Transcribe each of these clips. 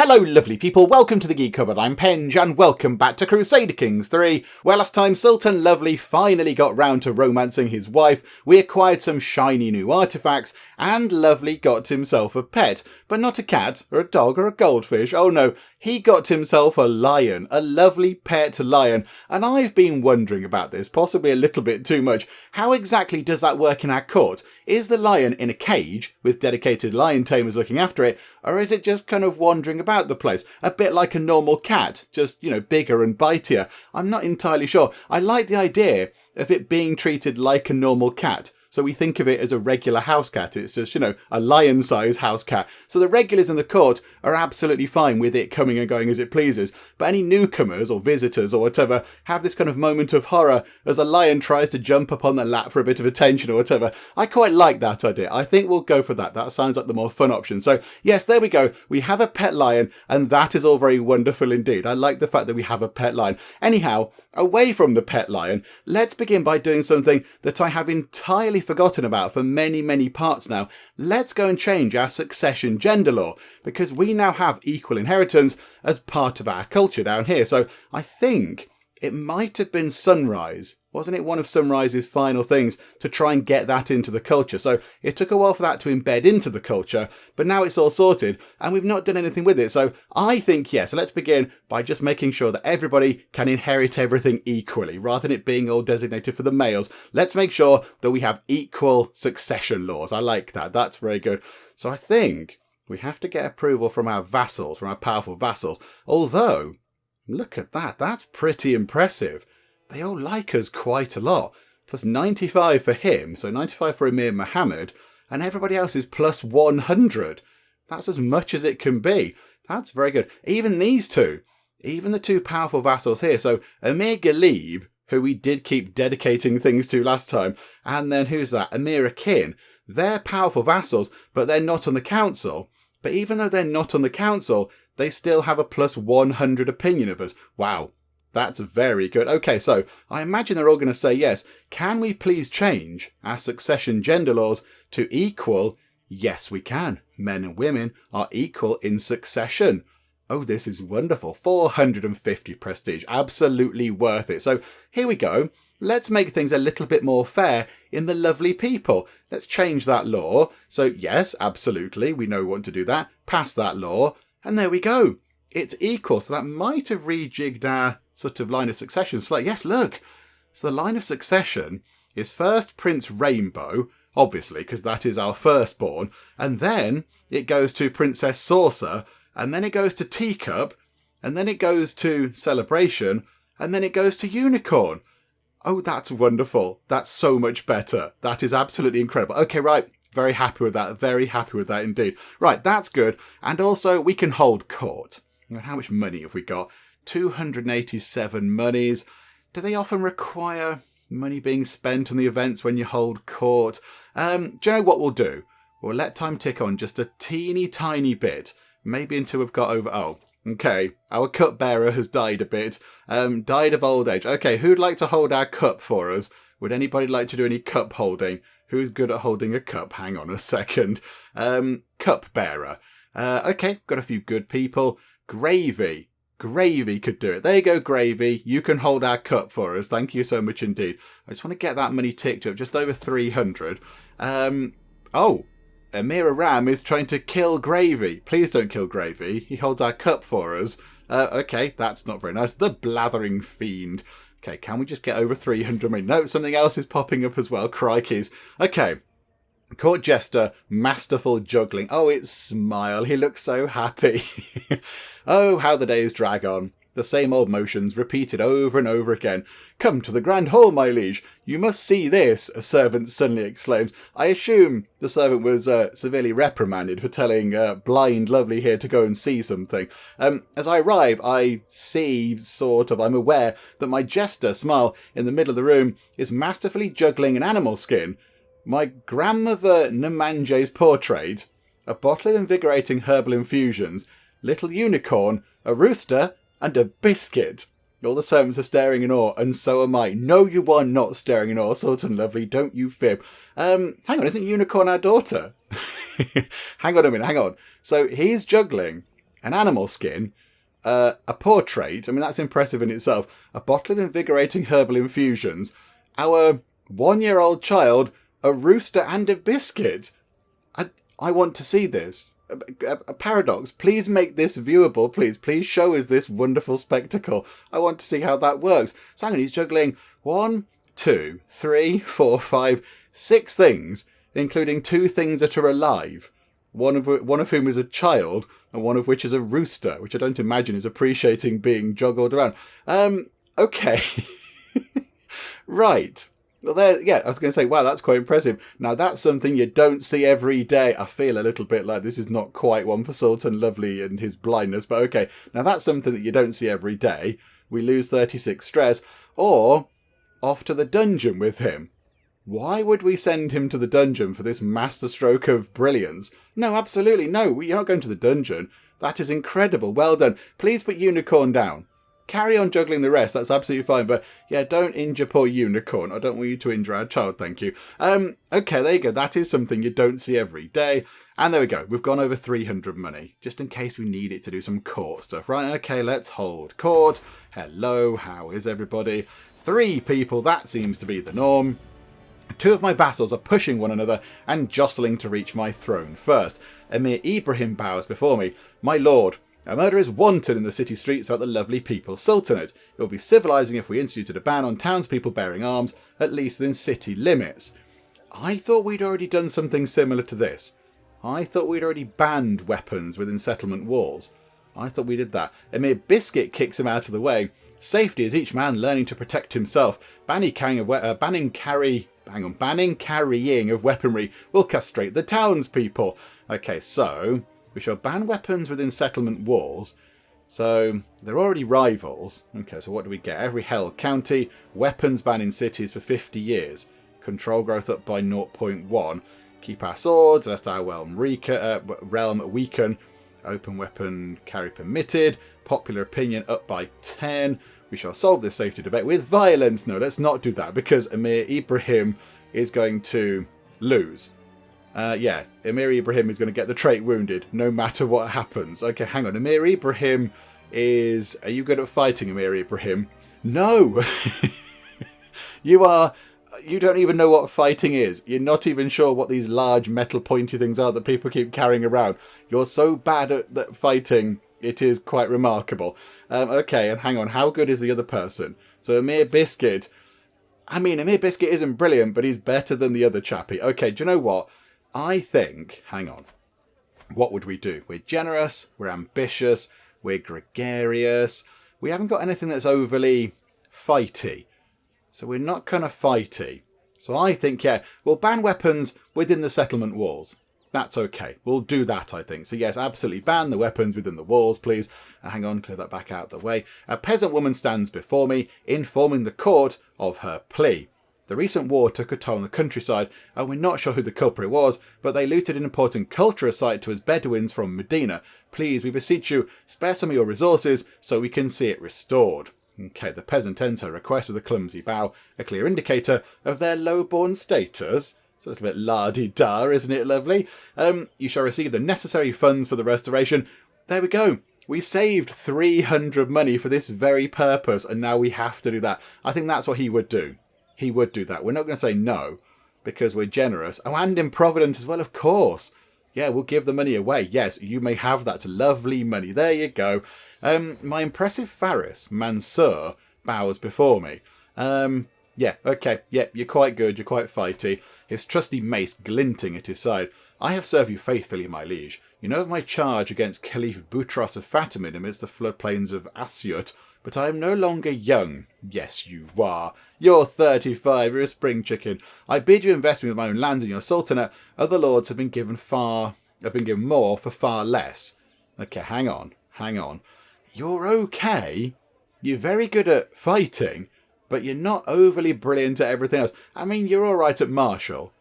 Hello lovely people, welcome to the Geek Cupboard, I'm Penge and welcome back to Crusader Kings 3, where last time Sultan Lovely finally got round to romancing his wife, we acquired some shiny new artefacts, and Lovely got himself a pet. But not a cat, or a dog, or a goldfish, oh no, he got himself a lion, a lovely pet lion, and I've been wondering about this, possibly a little bit too much. How exactly does that work in our court? Is the lion in a cage, with dedicated lion tamers looking after it, or is it just kind of wandering about the place, a bit like a normal cat, just, bigger and bitier? I'm not entirely sure. I like the idea of it being treated like a normal cat. So we think of it as a regular house cat. It's just, a lion-sized house cat. So the regulars in the court are absolutely fine with it coming and going as it pleases. But any newcomers or visitors or whatever have this kind of moment of horror as a lion tries to jump up on their lap for a bit of attention or whatever. I quite like that idea. I think we'll go for that. That sounds like the more fun option. So yes, there we go. We have a pet lion and that is all very wonderful indeed. I like the fact that we have a pet lion. Anyhow, away from the pet lion, let's begin by doing something that I have entirely forgotten about for many parts now. Let's go and change our succession gender law, because we now have equal inheritance as part of our culture down here. So I think it might have been Sunrise. Wasn't it one of Sunrise's final things to try and get that into the culture? So it took a while for that to embed into the culture, but now it's all sorted and we've not done anything with it. So I think, yes, let's begin by just making sure that everybody can inherit everything equally, rather than it being all designated for the males. Let's make sure that we have equal succession laws. I like that. That's very good. So I think we have to get approval from our vassals, from our powerful vassals. Although, look at that. That's pretty impressive. They all like us quite a lot. Plus 95 for him, so 95 for Emir Muhammad, and everybody else is plus 100. That's as much as it can be. That's very good. Even these two, even the two powerful vassals here. So Emir Galib, who we did keep dedicating things to last time, and then who's that? Emir Akin. They're powerful vassals, but they're not on the council. But even though they're not on the council, they still have a plus 100 opinion of us. Wow. That's very good. Okay, so I imagine they're all going to say yes. Can we please change our succession gender laws to equal? Yes, we can. Men and women are equal in succession. Oh, this is wonderful. 450 prestige. Absolutely worth it. So here we go. Let's make things a little bit more fair in the lovely people. Let's change that law. So yes, absolutely. We know we want to do that. Pass that law. And there we go. It's equal. So that might have rejigged our sort of line of succession slightly. Yes, look. So the line of succession is first Prince Rainbow, obviously, because that is our firstborn. And then it goes to Princess Saucer. And then it goes to Teacup. And then it goes to Celebration. And then it goes to Unicorn. Oh, that's wonderful. That's so much better. That is absolutely incredible. Okay, right. Very happy with that. Very happy with that indeed. Right, that's good. And also we can hold court. How much money have we got? 287 monies. Do they often require money being spent on the events when you hold court? Do you know what we'll do? We'll let time tick on just a teeny tiny bit. Maybe until we've got over... Oh, okay. Our cupbearer has died a bit. Died of old age. Okay, who'd like to hold our cup for us? Would anybody like to do any cup holding? Who's good at holding a cup? Hang on a second. Cupbearer. Okay, got a few good people. Gravy. Gravy could do it. There you go, Gravy. You can hold our cup for us. Thank you so much indeed. I just want to get that money ticked up. Just over 300. Oh, Amira Ram is trying to kill Gravy. Please don't kill Gravy. He holds our cup for us. Okay, that's not very nice. The Blathering Fiend. Okay, can we just get over 300 money? No, something else is popping up as well. Crikeys. Okay. Court Jester, masterful juggling. Oh, it's Smile. He looks so happy. Oh, how the days drag on. The same old motions repeated over and over again. Come to the grand hall, my liege. You must see this, a servant suddenly exclaimed. I assume the servant was severely reprimanded for telling blind Lovely here to go and see something. As I arrive, I see, I'm aware that my jester, Smile, in the middle of the room, is masterfully juggling an animal skin. My grandmother Nemanje's portrait, a bottle of invigorating herbal infusions, little unicorn, a rooster, and a biscuit. All the servants are staring in awe, and so am I. No, you are not staring in awe, Sultan Lovely, don't you fib. Hang on, isn't Unicorn our daughter? Hang on a minute, hang on. So he's juggling an animal skin, a portrait, I mean, that's impressive in itself, a bottle of invigorating herbal infusions, our 1-year-old child, a rooster and a biscuit. I want to see this. A paradox. Please make this viewable, please. Please show us this wonderful spectacle. I want to see how that works. So hang on, he's juggling 1, 2, 3, 4, 5, 6 things, including 2 things that are alive. One of whom is a child, and one of which is a rooster, which I don't imagine is appreciating being juggled around. Okay. Right. Well, I was going to say, wow, that's quite impressive. Now, that's something you don't see every day. I feel a little bit like this is not quite one for Sultan Lovely and his blindness, but okay. Now, that's something that you don't see every day. We lose 36 stress, or off to the dungeon with him. Why would we send him to the dungeon for this masterstroke of brilliance? No, absolutely no. You're not going to the dungeon. That is incredible. Well done. Please put Unicorn down. Carry on juggling the rest. That's absolutely fine. But yeah, don't injure poor Unicorn. I don't want you to injure our child. Thank you. Okay, there you go. That is something you don't see every day. And there we go. We've gone over 300 money, just in case we need it to do some court stuff. Right, okay, let's hold court. Hello, how is everybody? 3 people. That seems to be the norm. 2 of my vassals are pushing one another and jostling to reach my throne first. Emir Ibrahim bows before me. My lord, a murder is wanted in the city streets throughout the lovely People's Sultanate. It will be civilising if we instituted a ban on townspeople bearing arms, at least within city limits. I thought we'd already done something similar to this. I thought we'd already banned weapons within settlement walls. I thought we did that. Emir Biscuit kicks him out of the way. Safety is each man learning to protect himself. Banning carrying of weaponry will castrate the townspeople. Okay, so we shall ban weapons within settlement walls. So they're already rivals. Okay, so what do we get? Every hell county, weapons ban in cities for 50 years. Control growth up by 0.1. Keep our swords, lest our realm weaken. Open weapon carry permitted. Popular opinion up by 10. We shall solve this safety debate with violence. No, let's not do that, because Emir Ibrahim is going to lose. Emir Ibrahim is going to get the trait wounded, no matter what happens. Okay, hang on. Emir Ibrahim is... Are you good at fighting, Emir Ibrahim? No! You don't even know what fighting is. You're not even sure what these large metal pointy things are that people keep carrying around. You're so bad at fighting, it is quite remarkable. Okay, and hang on, how good is the other person? So Emir Biscuit... Emir Biscuit isn't brilliant, but he's better than the other chappie. Okay, do you know what? I think... Hang on. What would we do? We're generous, we're ambitious, we're gregarious. We haven't got anything that's overly fighty. So we're not kind of fighty. So I think, yeah, we'll ban weapons within the settlement walls. That's okay. We'll do that, I think. So yes, absolutely ban the weapons within the walls, please. Hang on, clear that back out of the way. A peasant woman stands before me, informing the court of her plea. The recent war took a toll on the countryside, and we're not sure who the culprit was, but they looted an important cultural site to us Bedouins from Medina. Please, we beseech you, spare some of your resources so we can see it restored. Okay, the peasant ends her request with a clumsy bow, a clear indicator of their low-born status. It's a little bit la-di-da, isn't it lovely? You shall receive the necessary funds for the restoration. There we go. We saved 300 money for this very purpose, and now we have to do that. I think that's what he would do. He would do that. We're not going to say no, because we're generous. Oh, and improvident as well, of course. Yeah, we'll give the money away. Yes, you may have that lovely money. There you go. My impressive Faris, Mansur, bows before me. Yeah, okay. Yeah, you're quite good. You're quite fighty. His trusty mace glinting at his side. I have served you faithfully, my liege. You know of my charge against Caliph Boutros of Fatimid amidst the floodplains of Asyut, but I am no longer young. Yes, you are. You're 35. You're a spring chicken. I bid you invest me with my own lands in your sultanate. Other lords have been given more for far less. Okay, hang on. You're okay. You're very good at fighting, but you're not overly brilliant at everything else. You're all right at martial,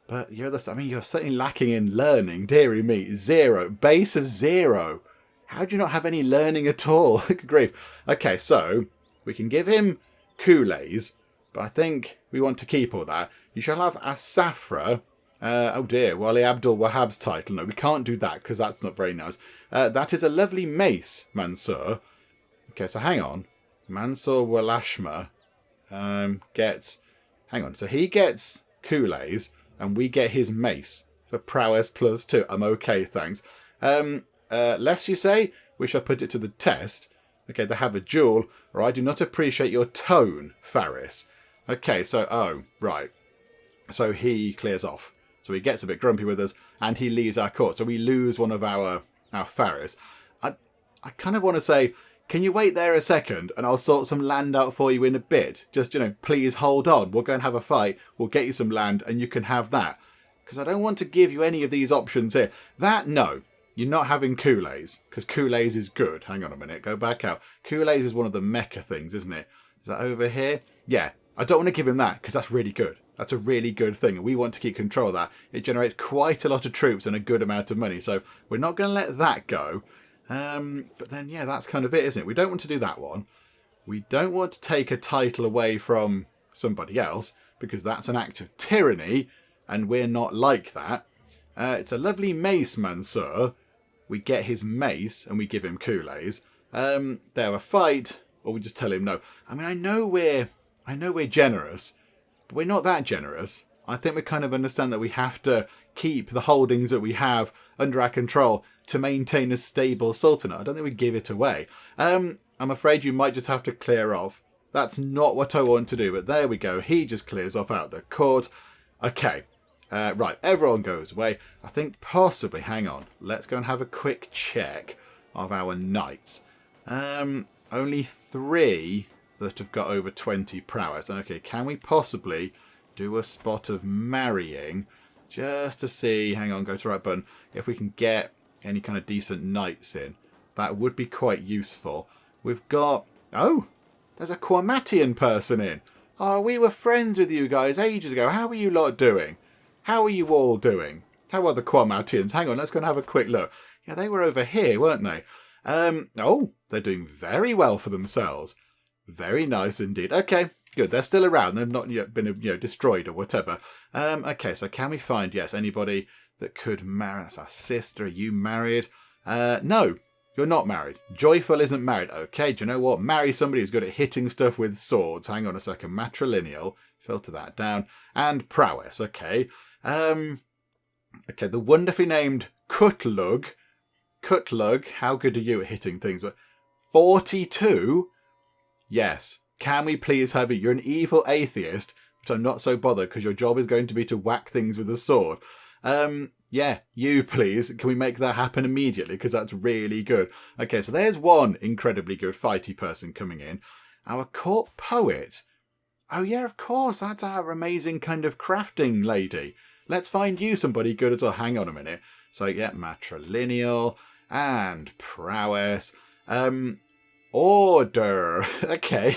but you're certainly lacking in learning. Dearie me, 0, base of 0. How do you not have any learning at all? Good grief. Okay, so we can give him coulées, but I think we want to keep all that. You shall have Asafra Oh dear, Wali Abdul Wahhab's title. No, we can't do that because that's not very nice. That is a lovely mace, Mansur. Okay, so hang on. Mansur Walashma gets... Hang on, so he gets Kool-Aid's and we get his mace for prowess +2. I'm okay, thanks. Lest you say, we shall put it to the test. Okay, they have a duel, or I do not appreciate your tone, Faris. Okay, so, oh, right. So he clears off. So he gets a bit grumpy with us, and he leaves our court. So we lose one of our Faris. I kind of want to say, can you wait there a second, and I'll sort some land out for you in a bit? Just, please hold on. We'll go and have a fight. We'll get you some land, and you can have that. Because I don't want to give you any of these options here. That, no. You're not having Kool-Aid's, because Kool-Aid's is good. Hang on a minute, go back out. Kool-Aid's is one of the mecha things, isn't it? Is that over here? Yeah, I don't want to give him that, because that's really good. That's a really good thing, and we want to keep control of that. It generates quite a lot of troops and a good amount of money, so we're not going to let that go. But then, yeah, that's kind of it, isn't it? We don't want to do that one. We don't want to take a title away from somebody else, because that's an act of tyranny, and we're not like that. It's a lovely mace, Mansur. We get his mace and we give him Kool-Aid's. They have a fight, or we just tell him no. I mean, I know we're generous, but we're not that generous. I think we kind of understand that we have to keep the holdings that we have under our control to maintain a stable sultanate. I don't think we give it away. I'm afraid you might just have to clear off. That's not what I want to do, but there we go. He just clears off out the court. Okay. Right, everyone goes away. I think possibly, hang on, let's go and have a quick check of our knights. Only 3 that have got over 20 prowess. Okay, can we possibly do a spot of marrying just to see, hang on, go to the right button, if we can get any kind of decent knights in? That would be quite useful. We've got, oh, there's a Quamatian person in. Oh, we were friends with you guys ages ago. How are you lot doing? How are you all doing? How are the Quamatians? Hang on, let's go and have a quick look. Yeah, they were over here, weren't they? Oh, they're doing very well for themselves. Very nice indeed. Okay, good. They're still around. They've not yet been, destroyed or whatever. Okay, so can we find, yes, anybody that could marry? That's our sister. Are you married? No, you're not married. Joyful isn't married. Okay, do you know what? Marry somebody who's good at hitting stuff with swords. Hang on a second. Matrilineal. Filter that down. And prowess. Okay. Okay, the wonderfully named Kutlug. Kutlug, how good are you at hitting things? But 42? Yes. Can we please have you? You're an evil atheist, but I'm not so bothered because your job is going to be to whack things with a sword. Yeah, you please. Can we make that happen immediately? Because that's really good. Okay, so there's one incredibly good fighty person coming in. Our court poet. Oh yeah, of course. That's our amazing kind of crafting lady. Let's find you somebody good as well. Hang on a minute. So, yeah, matrilineal and prowess. Order. Okay.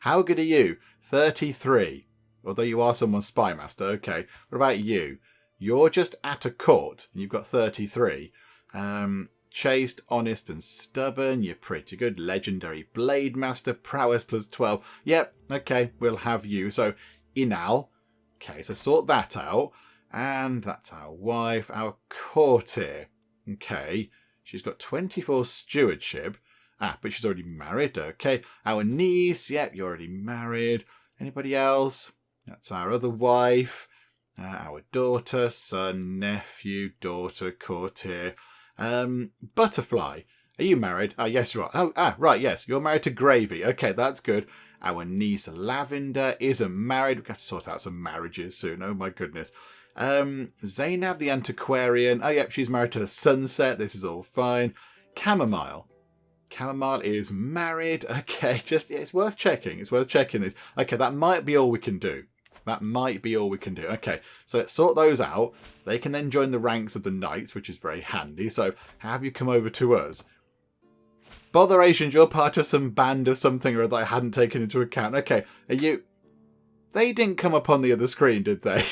How good are you? 33. Although you are someone's spy master. Okay. What about you? You're just at a court. And you've got 33. Chaste, honest and stubborn. You're pretty good. Legendary blade master. Prowess +12. Yep. Okay. We'll have you. So, Inal. Okay. So, sort that out. And that's our wife, our courtier. Okay, she's got 24 stewardship. But she's already married. Okay, our niece. Yep, you're already married. Anybody else? That's our other wife. Our daughter, son, nephew, daughter, courtier. Butterfly. Are you married? Yes, you are. Right, yes. You're married to Gravy. Okay, that's good. Our niece, Lavender, isn't married. We've got to sort out some marriages soon. Oh, my goodness. Zainab the Antiquarian. Oh, yep, she's married to Sunset. This is all fine. Chamomile. Chamomile is married. Okay, it's worth checking. It's worth checking this. Okay, that might be all we can do. That might be all we can do. Okay, so let's sort those out. They can then join the ranks of the knights, which is very handy. So have you come over to us? Botherations, you're part of some band of something or other I hadn't taken into account. Okay, are you... They didn't come up on the other screen, did they?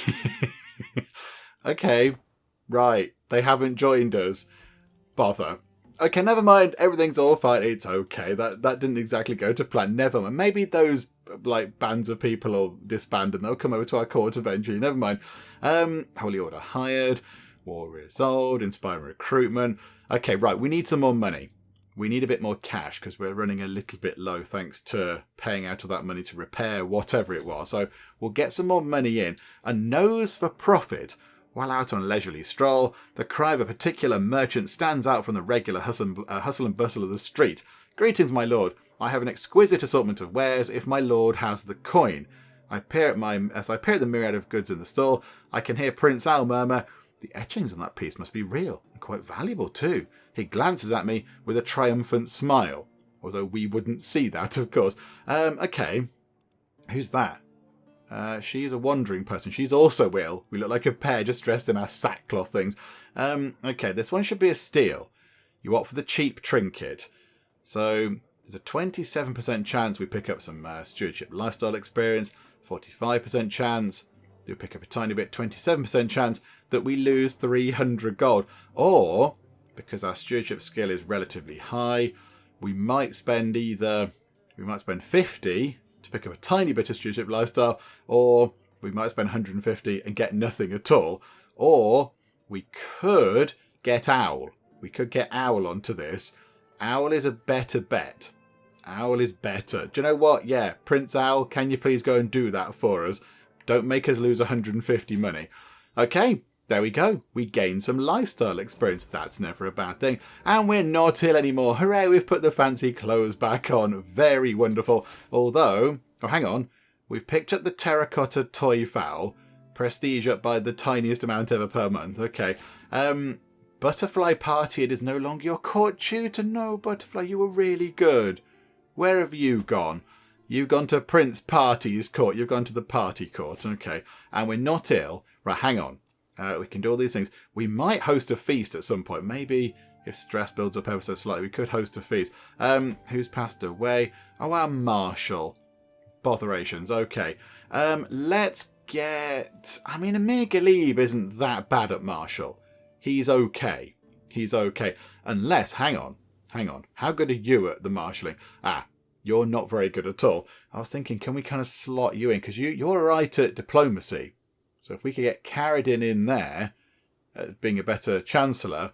Okay, right. They haven't joined us. Bother. Okay, never mind. Everything's all fine. It's okay. That didn't exactly go to plan. Never mind. Maybe those like bands of people will disband and they'll come over to our court eventually. Never mind. Holy Order hired. War resolved. Inspiring recruitment. Okay, right. We need some more money. We need a bit more cash because we're running a little bit low thanks to paying out of that money to repair whatever it was. So we'll get some more money in. A nose for profit. While out on a leisurely stroll, the cry of a particular merchant stands out from the regular hustle and bustle of the street. Greetings, my lord. I have an exquisite assortment of wares if my lord has the coin. As I peer at the myriad of goods in the stall, I can hear Prince Al murmur, the etchings on that piece must be real, and quite valuable too. He glances at me with a triumphant smile, although we wouldn't see that, of course. Okay, who's that? She's a wandering person. She's also ill. We look like a pair just dressed in our sackcloth things. Okay, this one should be a steal. You opt for the cheap trinket. So there's a 27% chance we pick up some stewardship lifestyle experience, 45% chance that we pick up a tiny bit, 27% chance that we lose 300 gold. Or, because our stewardship skill is relatively high, we might spend 50 to pick up a tiny bit of stewardship lifestyle, or we might spend 150 and get nothing at all. Or we could get Owl. We could get Owl onto this. Owl is a better bet. Owl is better. Do you know what? Yeah, Prince Owl, can you please go and do that for us? Don't make us lose 150 money. Okay, there we go. We gain some lifestyle experience. That's never a bad thing. And we're not ill anymore. Hooray, we've put the fancy clothes back on. Very wonderful. Although, oh, hang on. We've picked up the terracotta toy fowl. Prestige up by the tiniest amount ever per month. Okay. Butterfly Party, it is no longer your court tutor. No, Butterfly, you were really good. Where have you gone? You've gone to Prince Party's court. You've gone to the party court. Okay. And we're not ill. Right, hang on. We can do all these things. We might host a feast at some point. Maybe if stress builds up ever so slightly, we could host a feast. Who's passed away? Oh, our marshal. Botherations. Okay. Let's get... I mean, Amir Galib isn't that bad at marshal. He's okay. He's okay. Unless, hang on. How good are you at the marshalling? You're not very good at all. I was thinking, can we kind of slot you in? Because you're right at diplomacy. So if we could get carried in there, being a better chancellor,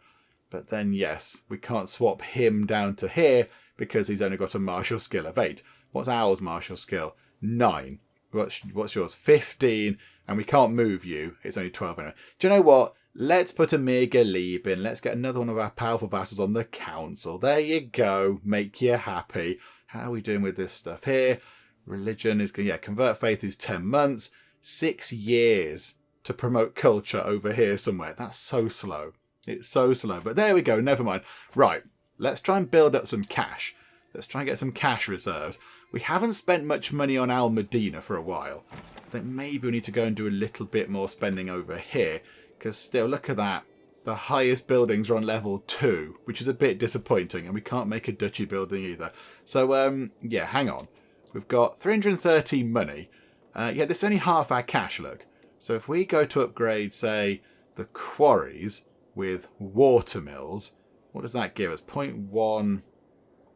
but then yes, we can't swap him down to here because he's only got a martial skill of 8. What's Owl's martial skill? 9. What's yours? 15. And we can't move you. It's only 12 anyway. Do you know what? Let's put Amir Galib in. Let's get another one of our powerful vassals on the council. There you go. Make you happy. How are we doing with this stuff here? Religion is going to, convert faith is 10 months. 6 years to promote culture over here somewhere. That's so slow. It's so slow. But there we go. Never mind. Right. Let's try and build up some cash. Let's try and get some cash reserves. We haven't spent much money on Al Medina for a while. I think maybe we need to go and do a little bit more spending over here. Because still, look at that. The highest buildings are on level 2, which is a bit disappointing. And we can't make a duchy building either. So, hang on. We've got 330 money. This is only half our cash, look. So if we go to upgrade, say, the quarries with watermills, what does that give us? 0.1,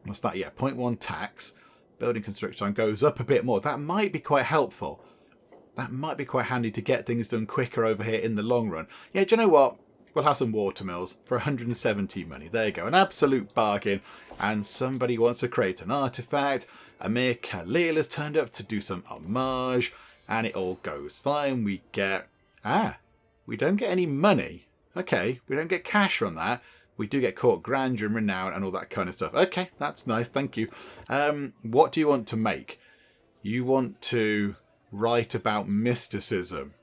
what's that? 0.1 tax. Building construction time goes up a bit more. That might be quite helpful. That might be quite handy to get things done quicker over here in the long run. Yeah, do you know what? We'll have some watermills for 170 money. There you go. An absolute bargain. And somebody wants to create an artifact. Amir Khalil has turned up to do some homage. And it all goes fine. We get... we don't get any money. Okay, we don't get cash from that. We do get court grandeur and renown and all that kind of stuff. Okay, that's nice. Thank you. What do you want to make? You want to write about mysticism.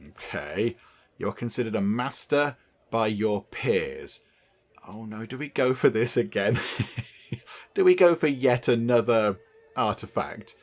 Okay. You're considered a master by your peers. Oh no, do we go for this again? Do we go for yet another artifact?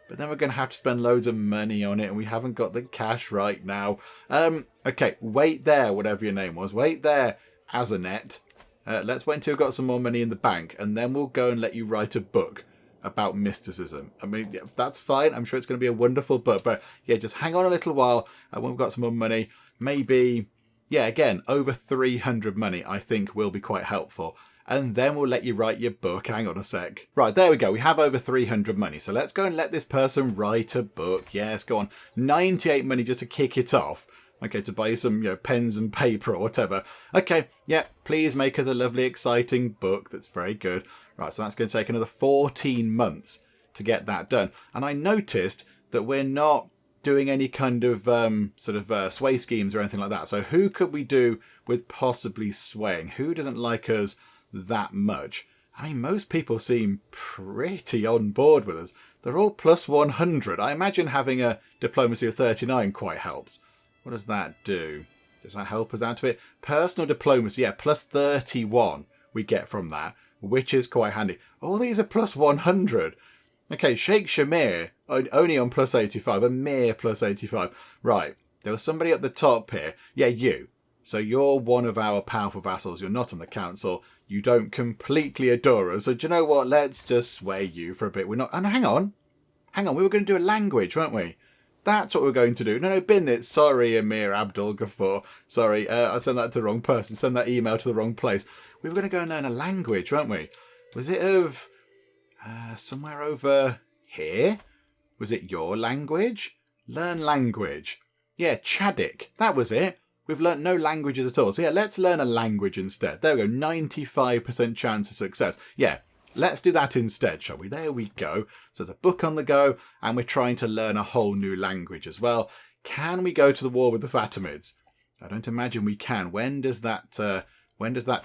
But then we're going to have to spend loads of money on it and we haven't got the cash right now. Okay, wait there, whatever your name was. Wait there, Azanet. Let's wait until we've got some more money in the bank and then we'll go and let you write a book about mysticism. I mean, that's fine. I'm sure it's going to be a wonderful book. But yeah, just hang on a little while and when we've got some more money, maybe, again, over 300 money I think will be quite helpful. and then we'll let you write your book. Hang on a sec. Right, there we go. We have over 300 money. So let's go and let this person write a book. Yes, go on. 98 money just to kick it off. Okay, to buy some, pens and paper or whatever. Okay, yeah, please make us a lovely, exciting book. That's very good. Right, so that's going to take another 14 months to get that done. And I noticed that we're not doing any kind of sway schemes or anything like that. So who could we do with possibly swaying? Who doesn't like us that much? I mean, most people seem pretty on board with us. They're all plus 100. I imagine having a diplomacy of 39 quite helps. What does that do? Does that help us out a bit? Personal diplomacy, yeah, plus 31 we get from that, which is quite handy. All these are plus 100. Okay, Sheikh Shamir, only on plus 85, a mere plus 85. Right, there was somebody at the top here. Yeah, you. So you're one of our powerful vassals. You're not on the council. You don't completely adore us. So do you know what? Let's just sway you for a bit. We're not... And hang on. We were going to do a language, weren't we? That's what we're going to do. No, bin it. Sorry, Amir Abdul Ghaffur. Sorry, I sent that to the wrong person. Send that email to the wrong place. We were going to go and learn a language, weren't we? Was it of... somewhere over here? Was it your language? Learn language. Yeah, Chadic. That was it. We've learnt no languages at all. So yeah, let's learn a language instead. There we go. 95% chance of success. Yeah, let's do that instead, shall we? There we go. So there's a book on the go, and we're trying to learn a whole new language as well. Can we go to the war with the Fatimids? I don't imagine we can. When does that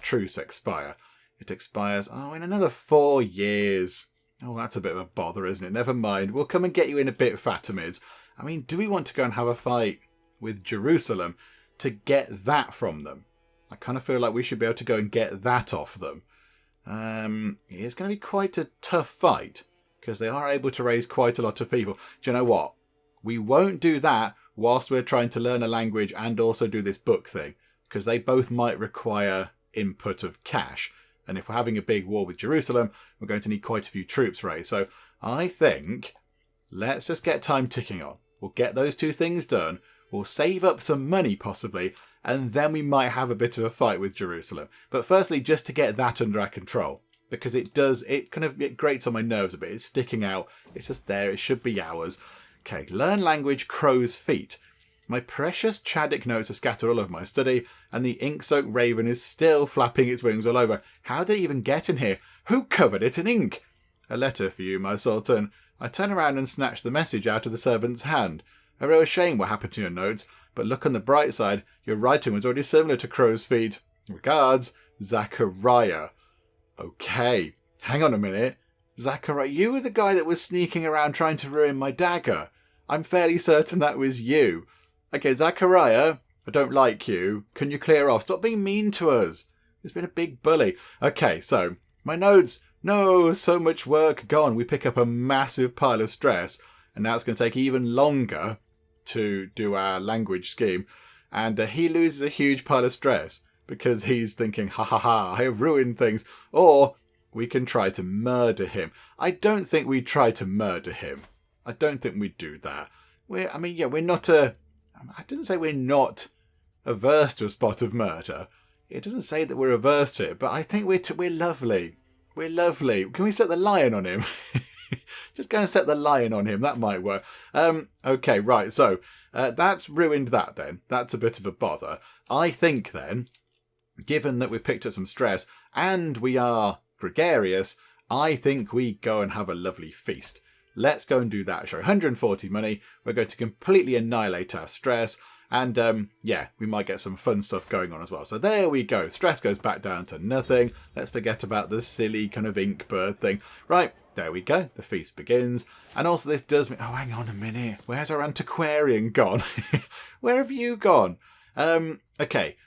truce expire? It expires, in another 4 years. Oh, that's a bit of a bother, isn't it? Never mind. We'll come and get you in a bit, Fatimids. I mean, do we want to go and have a fight with Jerusalem to get that from them? I kind of feel like we should be able to go and get that off them. It's going to be quite a tough fight because they are able to raise quite a lot of people. Do you know what? We won't do that whilst we're trying to learn a language and also do this book thing, because they both might require input of cash. And if we're having a big war with Jerusalem, we're going to need quite a few troops raised. So I think let's just get time ticking on. We'll get those two things done. We'll save up some money possibly, and then we might have a bit of a fight with Jerusalem. But firstly, just to get that under our control, because it grates on my nerves a bit. It's sticking out. It's just there. It should be ours. Okay, learn language, crow's feet. My precious Chadic notes are scattered all over my study, and the ink-soaked raven is still flapping its wings all over. How did it even get in here? Who covered it in ink? A letter for you, my sultan. I turn around and snatch the message out of the servant's hand. A real shame what happened to your notes, but look on the bright side. Your writing was already similar to crow's feet. Regards, Zachariah. Okay, hang on a minute. Zachariah, you were the guy that was sneaking around trying to ruin my dagger. I'm fairly certain that was you. Okay, Zachariah, I don't like you. Can you clear off? Stop being mean to us. It's been a big bully. Okay, so, my notes. No, so much work gone. We pick up a massive pile of stress, and now it's going to take even longer to do our language scheme. And he loses a huge pile of stress because he's thinking, ha ha ha, I have ruined things. Or we can try to murder him. I don't think we'd try to murder him. I don't think we'd do that. We're not I didn't say we're not averse to a spot of murder. It doesn't say that we're averse to it, but I think we're lovely. We're lovely. Can we set the lion on him? Just go and set the lion on him. That might work. Okay, right. So that's ruined that then. That's a bit of a bother. I think then, given that we've picked up some stress and we are gregarious, I think we go and have a lovely feast. Let's go and do that, shall we? 140 money. We're going to completely annihilate our stress. And, we might get some fun stuff going on as well. So there we go. Stress goes back down to nothing. Let's forget about the silly kind of ink bird thing. Right, there we go. The feast begins. And also this does mean... Oh, hang on a minute. Where's our antiquarian gone? Where have you gone? Okay.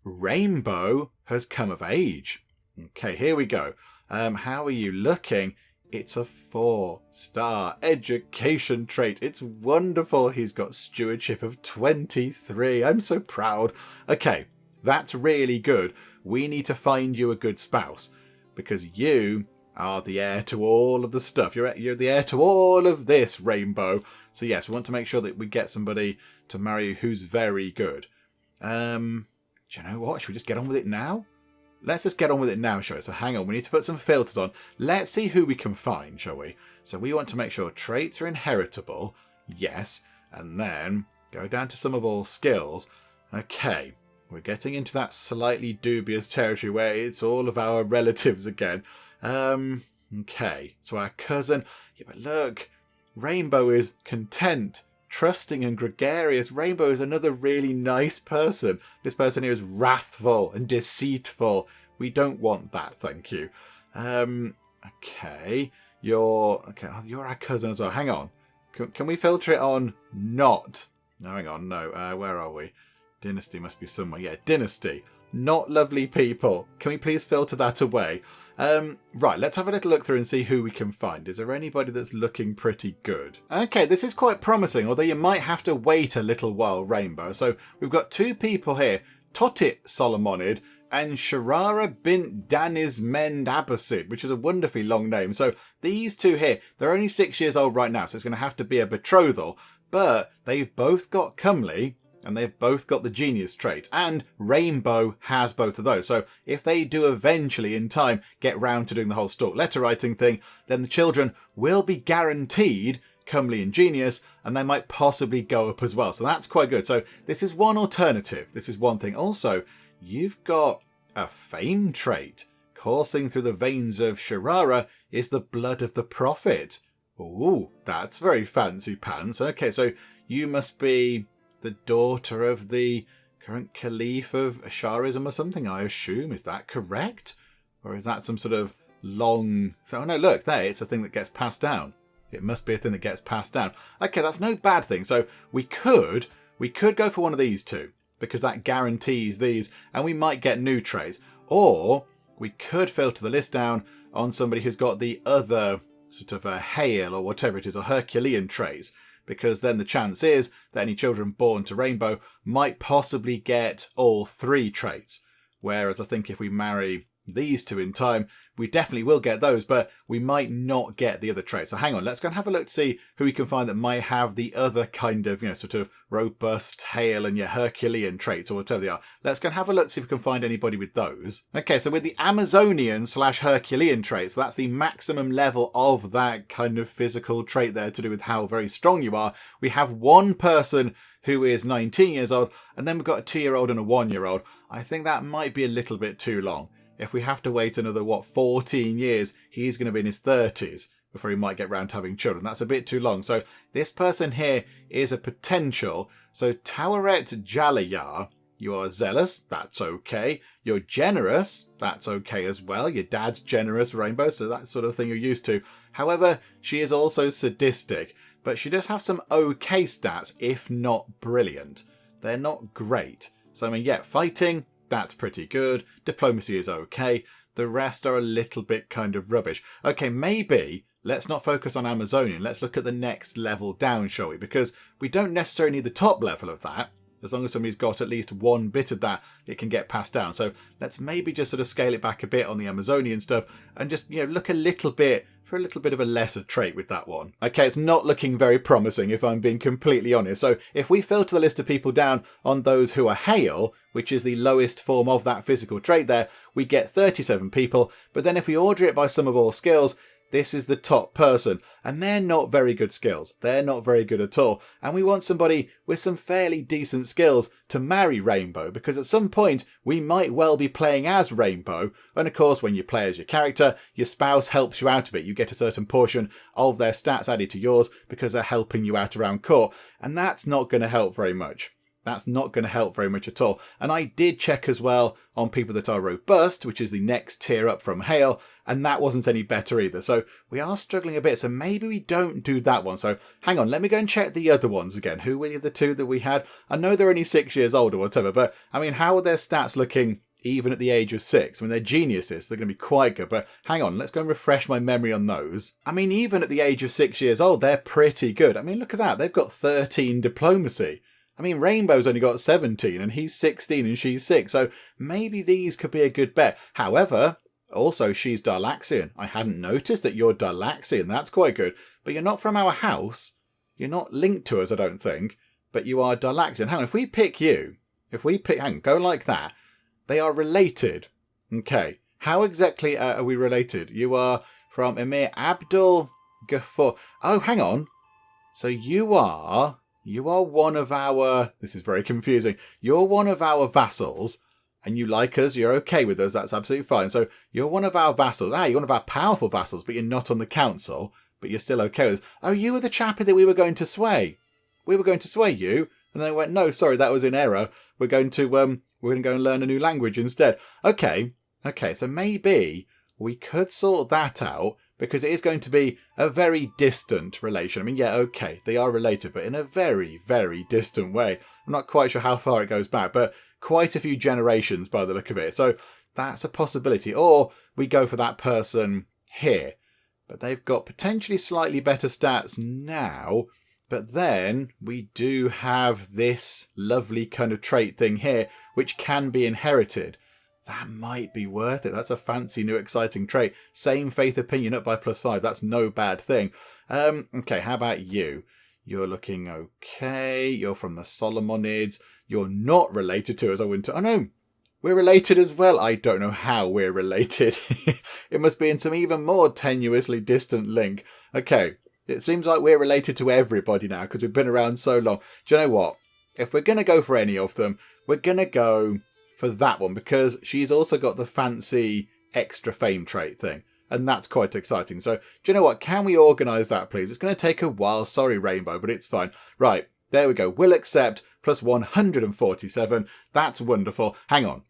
Rainbow has come of age. Okay, here we go. How are you looking? It's a 4-star education trait. It's wonderful. He's got stewardship of 23. I'm so proud. Okay, that's really good. We need to find you a good spouse because you are the heir to all of the stuff. You're the heir to all of this, Rainbow. So yes, we want to make sure that we get somebody to marry who's very good. Do you know what? Should we just get on with it now? let's just get on with it now, shall we? So hang on, we need to put some filters on. Let's see who we can find, shall we? So we want to make sure traits are inheritable. Yes. And then go down to some of all skills. Okay. We're getting into that slightly dubious territory where it's all of our relatives again. Okay. So our cousin. Yeah, but look. Rainbow is content, trusting and gregarious. Rainbow is another really nice person. This person here is wrathful and deceitful. We don't want that, thank you. Okay. You're our cousin as well. Hang on. Can we filter it on not? No, hang on. No. Where are we? Dynasty must be somewhere. Yeah, dynasty. Not lovely people. Can we please filter that away? Right, let's have a little look through and see who we can find. Is there anybody that's looking pretty good? Okay, this is quite promising, although you might have to wait a little while, Rainbow. So we've got two people here, Totit Solomonid and Sharara bint Danizmend Abbasid, which is a wonderfully long name. So these two here, they're only 6 years old right now, so it's going to have to be a betrothal. But they've both got comely, and they've both got the genius trait, and Rainbow has both of those. So if they do eventually in time get round to doing the whole stalk letter writing thing, then the children will be guaranteed comely and genius, and they might possibly go up as well. So that's quite good. So this is one alternative. This is one thing. Also, you've got a fame trait. Coursing through the veins of Sharara is the blood of the prophet. Ooh, that's very fancy pants. Okay, so you must be the daughter of the current caliph of Asharism or something, I assume. Is that correct? Or is that some sort of long... Oh no, look, there, it's a thing that gets passed down. It must be a thing that gets passed down. Okay, that's no bad thing. So we could go for one of these two, because that guarantees these, and we might get new traits. Or we could filter the list down on somebody who's got the other sort of a Heir or whatever it is, or Herculean traits, because then the chance is that any children born to Rainbow might possibly get all three traits. Whereas I think if we marry these two in time, we definitely will get those, but we might not get the other traits. So hang on, let's go and have a look to see who we can find that might have the other kind of, sort of robust, hale and Herculean traits or whatever they are. Let's go and have a look to see if we can find anybody with those. Okay, so with the Amazonian / Herculean traits, that's the maximum level of that kind of physical trait there to do with how very strong you are. We have one person who is 19 years old, and then we've got a 2-year-old and a 1-year-old. I think that might be a little bit too long. If we have to wait another, 14 years, he's going to be in his 30s before he might get round to having children. That's a bit too long. So this person here is a potential. So Taweret Jalayar, you are zealous, that's okay. You're generous, that's okay as well. Your dad's generous, Rainbow, so that sort of thing you're used to. However, she is also sadistic, but she does have some okay stats, if not brilliant. They're not great. So I mean, yeah, fighting, that's pretty good. Diplomacy is okay. The rest are a little bit kind of rubbish. Okay, maybe let's not focus on Amazonian. Let's look at the next level down, shall we? Because we don't necessarily need the top level of that. As long as somebody's got at least one bit of that, it can get passed down. So let's maybe just sort of scale it back a bit on the Amazonian stuff and just, look a little bit for a little bit of a lesser trait with that one. Okay, it's not looking very promising if I'm being completely honest. So if we filter the list of people down on those who are hale, which is the lowest form of that physical trait there, we get 37 people. But then if we order it by sum of all skills, this is the top person, and they're not very good skills. They're not very good at all. And we want somebody with some fairly decent skills to marry Rainbow, because at some point we might well be playing as Rainbow. And of course, when you play as your character, your spouse helps you out of it. You get a certain portion of their stats added to yours because they're helping you out around court. And that's not going to help very much. That's not going to help very much at all. And I did check as well on people that are robust, which is the next tier up from Hale, and that wasn't any better either. So we are struggling a bit, so maybe we don't do that one. So hang on, let me go and check the other ones again. Who were the two that we had? I know they're only 6 years old or whatever, but I mean, how are their stats looking even at the age of 6? I mean, they're geniuses, so they're going to be quite good, but hang on, let's go and refresh my memory on those. I mean, even at the age of 6 years old, they're pretty good. I mean, look at that. They've got 13 diplomacy. I mean, Rainbow's only got 17 and he's 16 and she's 6, so maybe these could be a good bet. However, also she's Darlaxian. I hadn't noticed that you're Darlaxian. That's quite good. But you're not from our house. You're not linked to us, I don't think. But you are Darlaxian. Hang on, if we pick you, hang on, go like that. They are related. Okay. How exactly are we related? You are from Emir Abdul Ghaffur. Oh, hang on. So you are one of our... This is very confusing. You're one of our vassals, and you like us. You're okay with us. That's absolutely fine. So you're one of our vassals. You're one of our powerful vassals, but you're not on the council. But you're still okay with us. Oh, you were the chappie that we were going to sway. We were going to sway you, and they went, no, sorry, that was in error. We're going to go and learn a new language instead. Okay, so maybe we could sort that out, because it is going to be a very distant relation. I mean, yeah, okay, they are related, but in a very, very distant way. I'm not quite sure how far it goes back, but quite a few generations by the look of it. So that's a possibility. Or we go for that person here, but they've got potentially slightly better stats now. But then we do have this lovely kind of trait thing here, which can be inherited. That might be worth it. That's a fancy new exciting trait. Same faith opinion up by +5. That's no bad thing. Okay, how about you? You're looking okay. You're from the Solomonids. You're not related to us, I wouldn't... Oh no, we're related as well. I don't know how we're related. It must be in some even more tenuously distant link. Okay, it seems like we're related to everybody now because we've been around so long. Do you know what? If we're going to go for any of them, we're going to go for that one, because she's also got the fancy extra fame trait thing, and that's quite exciting. So, do you know what? Can we organise that, please? It's going to take a while. Sorry, Rainbow, but it's fine. Right, there we go. We'll accept plus 147. That's wonderful. Hang on.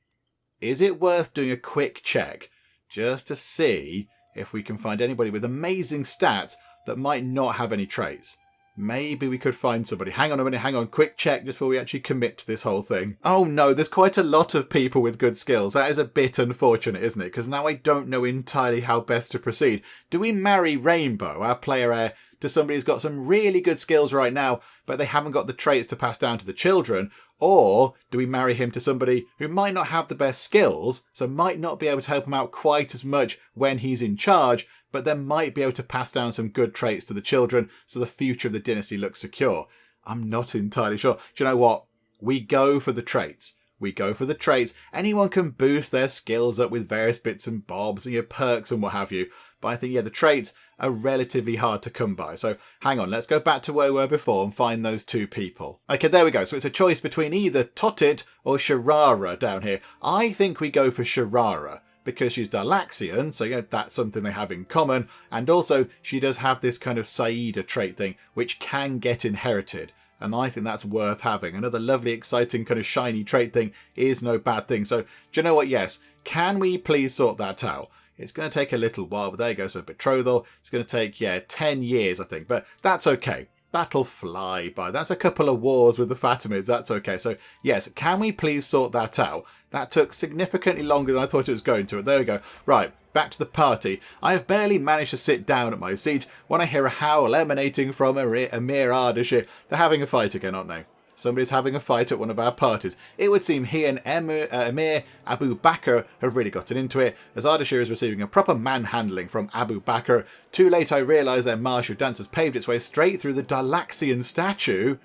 Is it worth doing a quick check just to see if we can find anybody with amazing stats that might not have any traits? Maybe we could find somebody. Hang on a minute, hang on. Quick check just before we actually commit to this whole thing. Oh no, there's quite a lot of people with good skills. That is a bit unfortunate, isn't it? Because now I don't know entirely how best to proceed. Do we marry Rainbow, our player heir, to somebody who's got some really good skills right now, but they haven't got the traits to pass down to the children? Or do we marry him to somebody who might not have the best skills, so might not be able to help him out quite as much when he's in charge, but then might be able to pass down some good traits to the children so the future of the dynasty looks secure? I'm not entirely sure. Do you know what? We go for the traits. We go for the traits. Anyone can boost their skills up with various bits and bobs and your perks and what have you. But I think, yeah, the traits are relatively hard to come by. So hang on, let's go back to where we were before and find those two people. Okay, there we go. So it's a choice between either Totit or Sharara down here. I think we go for Sharara, because she's Dalaxian, so yeah, that's something they have in common. And also, she does have this kind of Saida trait thing, which can get inherited. And I think that's worth having. Another lovely, exciting, kind of shiny trait thing is no bad thing. So, do you know what? Yes. Can we please sort that out? It's going to take a little while, but there you go. So, betrothal. It's going to take, 10 years, I think. But that's okay. That'll fly by. That's a couple of wars with the Fatimids. That's okay. So, yes, can we please sort that out? That took significantly longer than I thought it was going to. But there we go. Right, back to the party. I have barely managed to sit down at my seat when I hear a howl emanating from Emir Ardashir. They're having a fight again, aren't they? Somebody's having a fight at one of our parties. It would seem he and Emir Abu Bakr have really gotten into it, as Ardashir is receiving a proper manhandling from Abu Bakr. Too late I realise their martial dance has paved its way straight through the Dalaxian statue.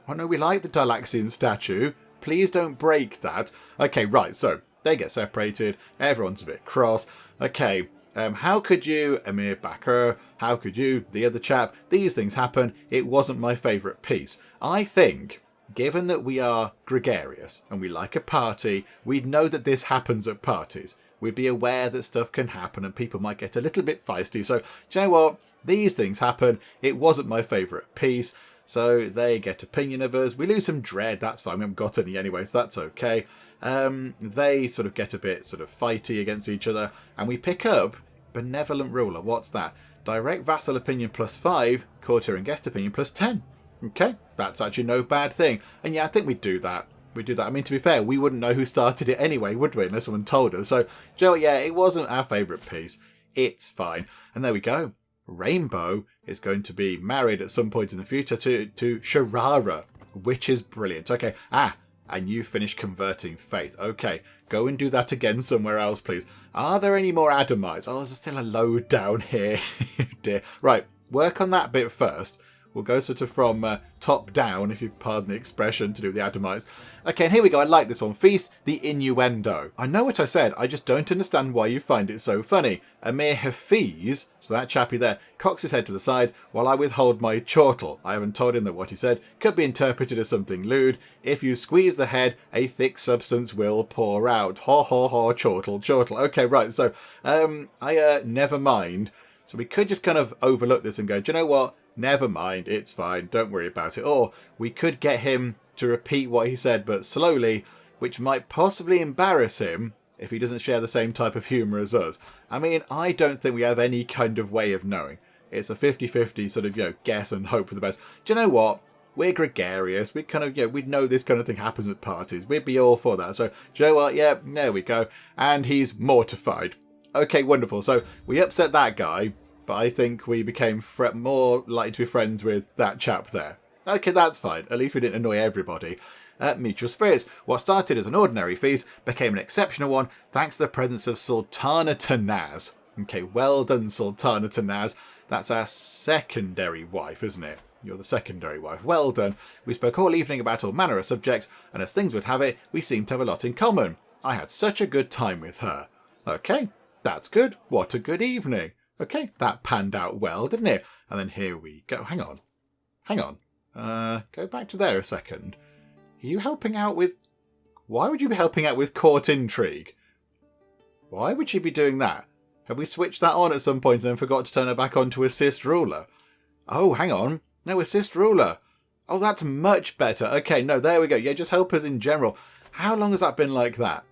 Oh no, we like the Dalaxian statue. Please don't break that. Okay, right, so they get separated. Everyone's a bit cross. Okay, how could you, Emir Bakr, how could you, the other chap, these things happen. It wasn't my favourite piece. I think, given that we are gregarious and we like a party, we'd know that this happens at parties. We'd be aware that stuff can happen and people might get a little bit feisty. So, do you know what? These things happen. It wasn't my favourite piece. So they get opinion of us. We lose some dread. That's fine. We haven't got any anyway, so that's okay. They sort of get a bit sort of fighty against each other. And we pick up Benevolent Ruler. What's that? Direct Vassal Opinion +5. Courtier and Guest Opinion +10. Okay, that's actually no bad thing. And yeah, I think we'd do that. We'd do that. I mean, to be fair, we wouldn't know who started it anyway, would we? Unless someone told us. So, Joe, yeah, it wasn't our favourite piece. It's fine. And there we go. Rainbow is going to be married at some point in the future to Sharara, which is brilliant. Okay, and you finished converting faith. Okay, go and do that again somewhere else, please. Are there any more Adamites? Oh, there's still a load down here. Dear. Right, work on that bit first. We'll go sort of from top down, if you pardon the expression, to do the Adamites. Okay, and here we go. I like this one. Feast the innuendo. I know what I said. I just don't understand why you find it so funny. Amir Hafiz, so that chappie there, cocks his head to the side while I withhold my chortle. I haven't told him that what he said could be interpreted as something lewd. If you squeeze the head, a thick substance will pour out. Ha ha ha, chortle, chortle. Okay, right. So, never mind. So we could just kind of overlook this and go, do you know what? Never mind, it's fine, don't worry about it. Or we could get him to repeat what he said, but slowly, which might possibly embarrass him if he doesn't share the same type of humour as us. I mean, I don't think we have any kind of way of knowing. It's a 50-50 sort of, guess and hope for the best. Do you know what? We're gregarious. We kind of, we'd know this kind of thing happens at parties. We'd be all for that. So, do you know what? Yeah, there we go. And he's mortified. Okay, wonderful. So, we upset that guy. But I think we became more likely to be friends with that chap there. Okay, that's fine. At least we didn't annoy everybody. Mutual spirits. What started as an ordinary feast became an exceptional one thanks to the presence of Sultana Tanaz. Okay, well done, Sultana Tanaz. That's our secondary wife, isn't it? You're the secondary wife. Well done. We spoke all evening about all manner of subjects, and as things would have it, we seemed to have a lot in common. I had such a good time with her. Okay, that's good. What a good evening. Okay, that panned out well, didn't it? And then here we go. Hang on. Go back to there a second. Are you helping out with... Why would you be helping out with court intrigue? Why would she be doing that? Have we switched that on at some point and then forgot to turn her back on to assist ruler? Oh, hang on. No, assist ruler. Oh, that's much better. Okay, no, there we go. Yeah, just help us in general. How long has that been like that?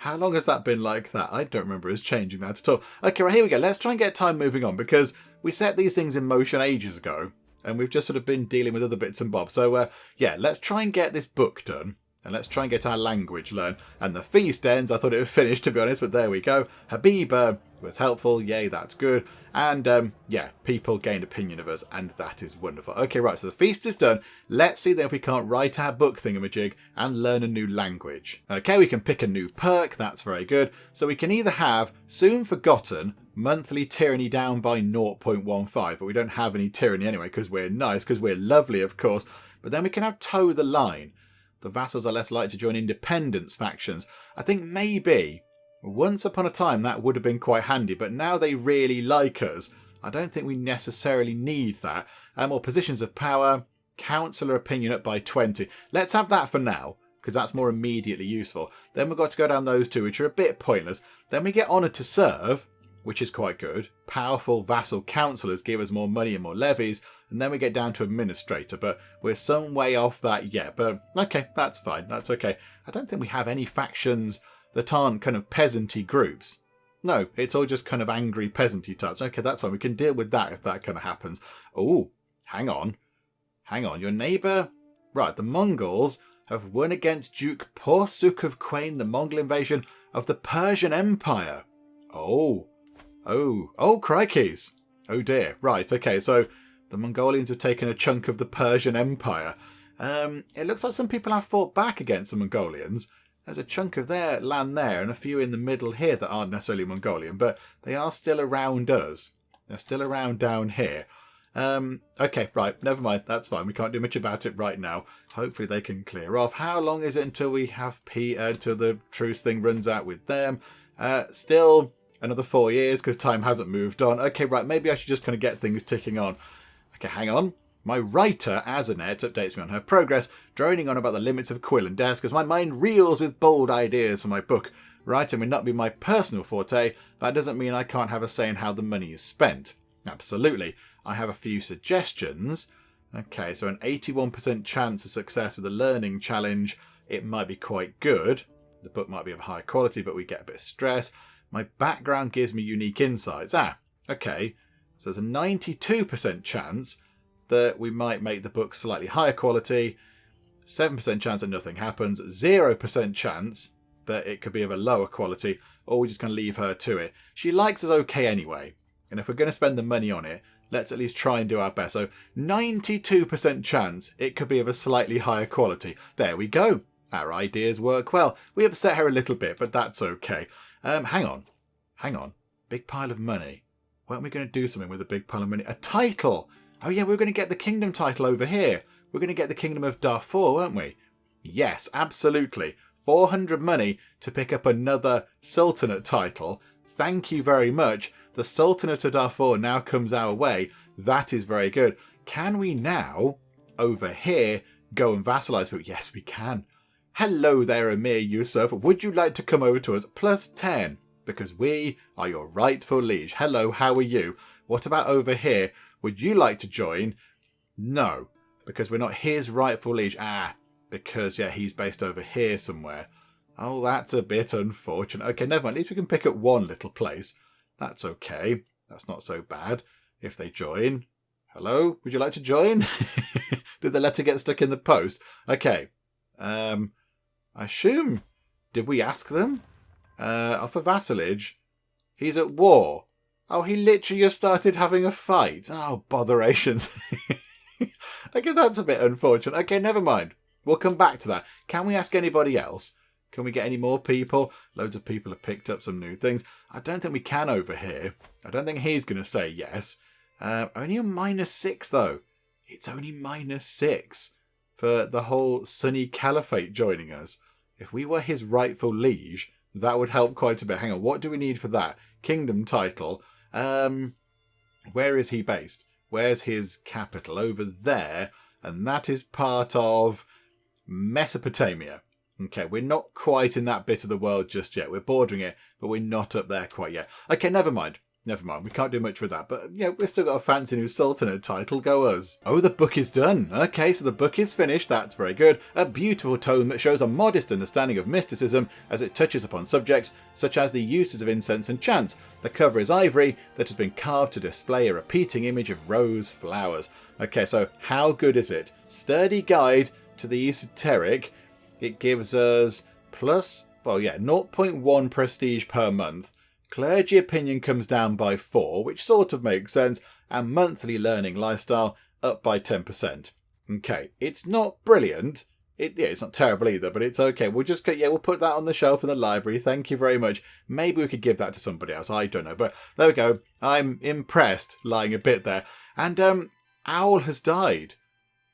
How long has that been like that? I don't remember us changing that at all. Okay, right, here we go. Let's try and get time moving on because we set these things in motion ages ago and we've just sort of been dealing with other bits and bobs. So, yeah, let's try and get this book done and let's try and get our language learned. And the feast ends. I thought it would finish, to be honest, but there we go. Habib was helpful. Yay, that's good. And, yeah, people gained opinion of us and that is wonderful. Okay, right, so the feast is done. Let's see then if we can't write our book thingamajig and learn a new language. Okay, we can pick a new perk. That's very good. So we can either have soon forgotten monthly tyranny down by 0.15, but we don't have any tyranny anyway because we're nice, because we're lovely, of course. But then we can have toe the line. The vassals are less likely to join independence factions. I think maybe once upon a time that would have been quite handy, but now they really like us. I don't think we necessarily need that. Or positions of power, councillor opinion up by 20. Let's have that for now, because that's more immediately useful. Then we've got to go down those two, which are a bit pointless. Then we get honoured to serve, which is quite good. Powerful vassal councillors give us more money and more levies. And then we get down to administrator, but we're some way off that yet. But okay, that's fine. That's okay. I don't think we have any factions that aren't kind of peasanty groups. No, it's all just kind of angry peasanty types. Okay, that's fine. We can deal with that if that kind of happens. Oh, hang on. Your neighbour... Right, the Mongols have won against Duke Porsuk of Quain, the Mongol invasion of the Persian Empire. Oh, crikeys. Oh dear. Right, okay, so the Mongolians have taken a chunk of the Persian Empire. It looks like some people have fought back against the Mongolians. There's a chunk of their land there and a few in the middle here that aren't necessarily Mongolian, but they are still around us. They're still around down here. Okay, right, never mind. That's fine. We can't do much about it right now. Hopefully they can clear off. How long is it until we have until the truce thing runs out with them? Still another 4 years because time hasn't moved on. Okay, right, maybe I should just kind of get things ticking on. Okay, hang on. My writer, Azanet, updates me on her progress, droning on about the limits of quill and desk as my mind reels with bold ideas for my book. Writing may not be my personal forte, but that doesn't mean I can't have a say in how the money is spent. Absolutely. I have a few suggestions. Okay, so an 81% chance of success with a learning challenge. It might be quite good. The book might be of high quality, but we get a bit of stress. My background gives me unique insights. Okay. So there's a 92% chance that we might make the book slightly higher quality, 7% chance that nothing happens, 0% chance that it could be of a lower quality, or we're just going to leave her to it. She likes us okay anyway, and if we're going to spend the money on it, let's at least try and do our best. So 92% chance it could be of a slightly higher quality. There we go. Our ideas work well. We upset her a little bit, but that's okay. Hang on. Big pile of money. Weren't we going to do something with a big pile of money? A title! Oh yeah, we're going to get the kingdom title over here. We're going to get the Kingdom of Darfur, weren't we? Yes, absolutely. 400 money to pick up another Sultanate title. Thank you very much. The Sultanate of Darfur now comes our way. That is very good. Can we now, over here, go and vassalize people? Yes, we can. Hello there, Emir Yusuf. Would you like to come over to us? Plus 10, because we are your rightful liege. Hello, how are you? What about over here? Would you like to join? No, because we're not his rightful liege. Because, yeah, he's based over here somewhere. Oh, that's a bit unfortunate. Okay, never mind. At least we can pick up one little place. That's okay. That's not so bad. If they join. Hello? Would you like to join? Did the letter get stuck in the post? Okay. I assume... Did we ask them? For vassalage. He's at war. Oh, he literally just started having a fight. Oh, botherations. Okay, that's a bit unfortunate. Okay, never mind. We'll come back to that. Can we ask anybody else? Can we get any more people? Loads of people have picked up some new things. I don't think we can over here. I don't think he's going to say yes. Only a -6 though. It's only -6 for the whole Sunni Caliphate joining us. If we were his rightful liege, that would help quite a bit. Hang on, what do we need for that? Kingdom title. Where is he based? Where's his capital? Over there. And that is part of Mesopotamia. Okay, we're not quite in that bit of the world just yet. We're bordering it, but we're not up there quite yet. Okay, never mind. Never mind. We can't do much with that. But, yeah, we've still got a fancy new Sultanate title. Go us. Oh, the book is done. Okay, so the book is finished. That's very good. A beautiful tome that shows a modest understanding of mysticism as it touches upon subjects such as the uses of incense and chants. The cover is ivory that has been carved to display a repeating image of rose flowers. Okay, so how good is it? Sturdy guide to the esoteric. It gives us plus, 0.1 prestige per month. Clergy opinion comes down by 4, which sort of makes sense, and monthly learning lifestyle up by 10%. Okay, it's not brilliant. It's not terrible either, but it's okay. We'll put that on the shelf in the library. Thank you very much. Maybe we could give that to somebody else. I don't know, but there we go. I'm impressed, lying a bit there. And Owl has died.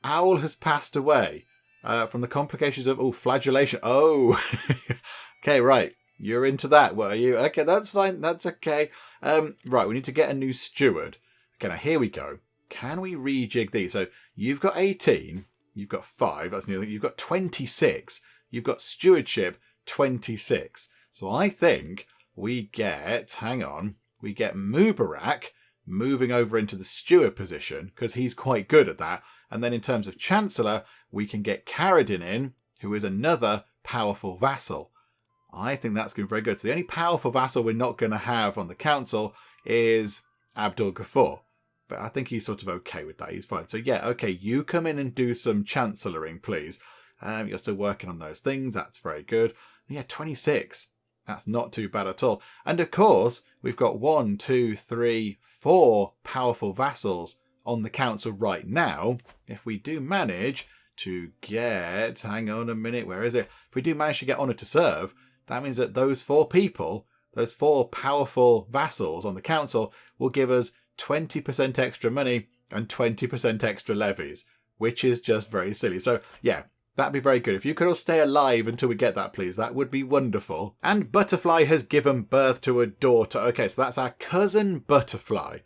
Owl has passed away from the complications of flagellation. Oh, okay, right. You're into that, were you? Okay, that's fine. That's okay. Right, we need to get a new steward. Okay, now here we go. Can we rejig these? So you've got 18. You've got 5. That's new. You've got 26. You've got stewardship 26. So I think we get, we get Mubarak moving over into the steward position because he's quite good at that. And then in terms of chancellor, we can get Karadin in, who is another powerful vassal. I think that's going to be very good. So the only powerful vassal we're not going to have on the council is Abdul Ghaffur. But I think he's sort of okay with that. He's fine. So yeah, okay, you come in and do some chancelloring, please. You're still working on those things. That's very good. Yeah, 26. That's not too bad at all. And of course, we've got 1, 2, 3, 4 powerful vassals on the council right now. If we do manage to get... Hang on a minute, where is it? If we do manage to get honour to serve, that means that those 4 people, those 4 powerful vassals on the council, will give us 20% extra money and 20% extra levies, which is just very silly. So, yeah, that'd be very good. If you could all stay alive until we get that, please, that would be wonderful. And Butterfly has given birth to a daughter. Okay, so that's our cousin Butterfly.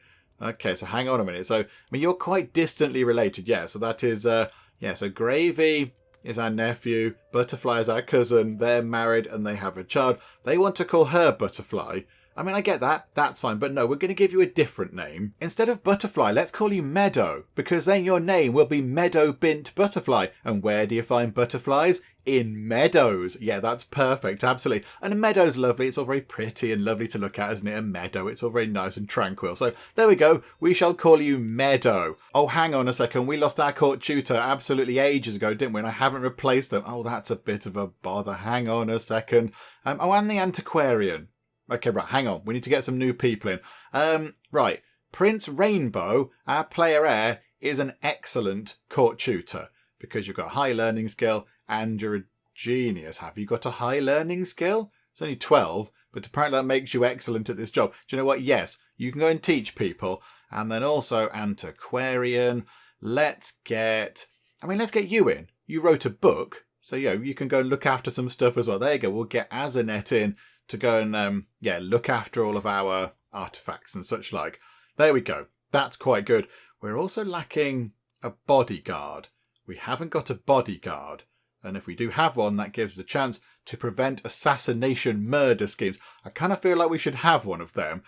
Okay, so hang on a minute. So, I mean, you're quite distantly related. Yeah, so that is, so Gravy is our nephew, Butterfly is our cousin, they're married and they have a child. They want to call her Butterfly. I mean, I get that, that's fine, but no, we're going to give you a different name. Instead of Butterfly, let's call you Meadow, because then your name will be Meadow Bint Butterfly. And where do you find butterflies? In meadows. Yeah, that's perfect, absolutely. And a meadow's lovely, it's all very pretty and lovely to look at, isn't it? A meadow, it's all very nice and tranquil. So there we go, we shall call you Meadow. Oh, hang on a second, we lost our court tutor absolutely ages ago, didn't we? And I haven't replaced them. Oh, that's a bit of a bother. Hang on a second. And the antiquarian. Okay, right, hang on. We need to get some new people in. Right, Prince Rainbow, our player heir, is an excellent court tutor because you've got high learning skill and you're a genius. Have you got a high learning skill? It's only 12, but apparently that makes you excellent at this job. Do you know what? Yes, you can go and teach people. And then also antiquarian. Let's get you in. You wrote a book, so you can go and look after some stuff as well. There you go. We'll get Azanet in to go and look after all of our artifacts and such like. There we go. That's quite good. We're also lacking a bodyguard. We haven't got a bodyguard. And if we do have one, that gives the chance to prevent assassination murder schemes. I kind of feel like we should have one of them.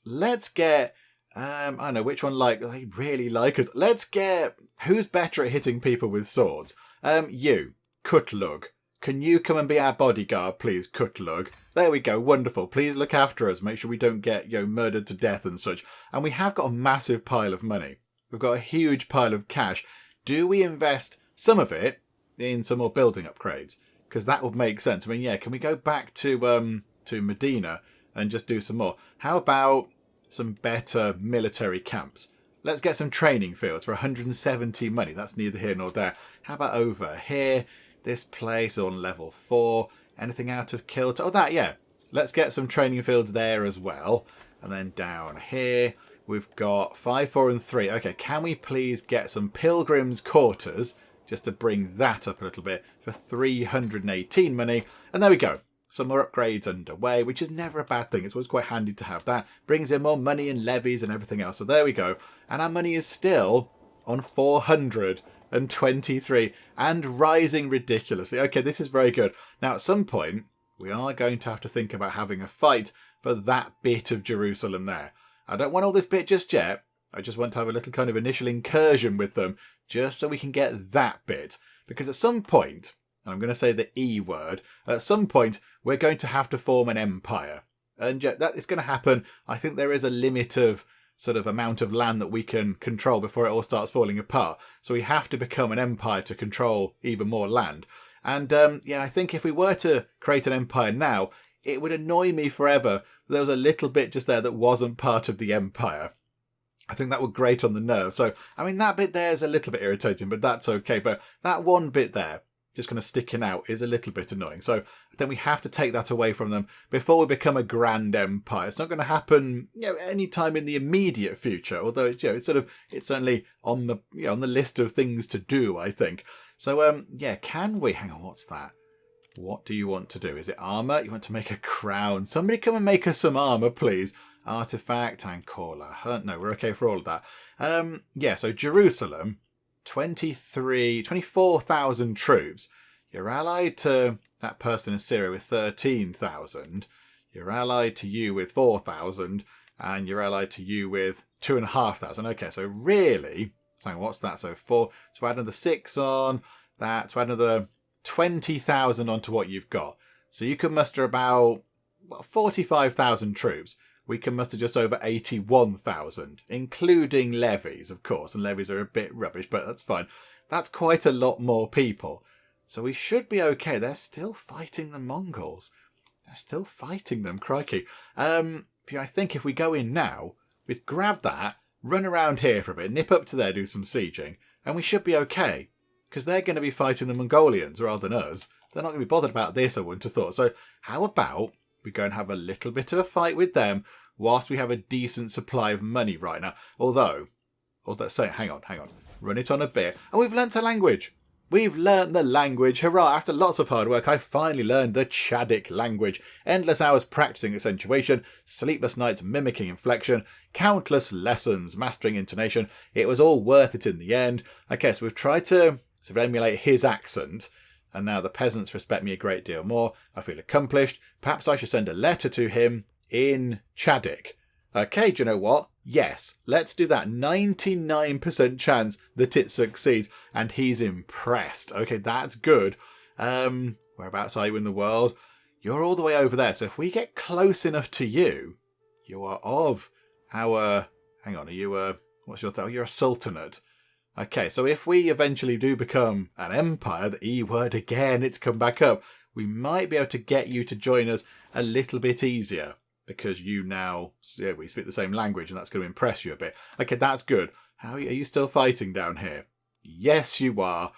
Let's get... I don't know which one they really like us. Let's get... Who's better at hitting people with swords? You, Kutlug. Can you come and be our bodyguard, please, Kutlug? There we go. Wonderful. Please look after us. Make sure we don't get, murdered to death and such. And we have got a massive pile of money. We've got a huge pile of cash. Do we invest some of it in some more building upgrades? Because that would make sense. Can we go back to Medina and just do some more? How about some better military camps? Let's get some training fields for 170 money. That's neither here nor there. How about over here? This place on level 4. Anything out of kilter? Oh, that, yeah. Let's get some training fields there as well. And then down here, we've got 5, 4, and 3. Okay, can we please get some pilgrims' quarters, just to bring that up a little bit, for 318 money. And there we go. Some more upgrades underway, which is never a bad thing. It's always quite handy to have that. Brings in more money and levies and everything else. So there we go. And our money is still on 423 and rising ridiculously. Okay, this is very good. Now, at some point, we are going to have to think about having a fight for that bit of Jerusalem there. I don't want all this bit just yet. I just want to have a little kind of initial incursion with them, just so we can get that bit. Because at some point, and I'm going to say the E word, at some point, we're going to have to form an empire. And that is going to happen. I think there is a limit of sort of amount of land that we can control before it all starts falling apart. So we have to become an empire to control even more land. And I think if we were to create an empire now, it would annoy me forever. There was a little bit just there that wasn't part of the empire. I think that would grate on the nerve. So, that bit there is a little bit irritating, but that's okay. But that one bit there, just kind of sticking out, is a little bit annoying. So then we have to take that away from them before we become a grand empire. It's not going to happen, any time in the immediate future. Although it's certainly on the on the list of things to do, I think. So can we? Hang on, what's that? What do you want to do? Is it armor? You want to make a crown? Somebody come and make us some armor, please. Artifact and caller. No, we're okay for all of that. So Jerusalem. 24,000 troops. You're allied to that person in Syria with 13,000. You're allied to you with 4,000. And you're allied to you with 2,500. Okay, so really, hang on, what's that? So 4, so add another 6 on that, so add another 20,000 onto what you've got. So you can muster about 45,000 troops. We can muster just over 81,000, including levies, of course. And levies are a bit rubbish, but that's fine. That's quite a lot more people. So we should be okay. They're still fighting the Mongols. They're still fighting them, crikey. I think if we go in now, we grab that, run around here for a bit, nip up to there, do some sieging, and we should be okay. Because they're going to be fighting the Mongolians rather than us. They're not going to be bothered about this, I wouldn't have thought. So how about we go and have a little bit of a fight with them whilst we have a decent supply of money right now. Although hang on. Run it on a bit. And we've learnt a language. We've learnt the language. Hurrah! After lots of hard work, I finally learned the Chadic language. Endless hours practicing accentuation, sleepless nights mimicking inflection, countless lessons mastering intonation. It was all worth it in the end. Okay, so we've tried to sort of emulate his accent. And now the peasants respect me a great deal more. I feel accomplished. Perhaps I should send a letter to him in Chadic. Okay, do you know what? Yes, let's do that. 99% chance that it succeeds. And he's impressed. Okay, that's good. Whereabouts are you in the world? You're all the way over there. So if we get close enough to you, you are of our... Hang on, are you a... What's your thought? You're a sultanate. Okay, so if we eventually do become an empire, the E word again, it's come back up, we might be able to get you to join us a little bit easier. Because you now, we speak the same language and that's going to impress you a bit. Okay, that's good. How are you still fighting down here? Yes, you are.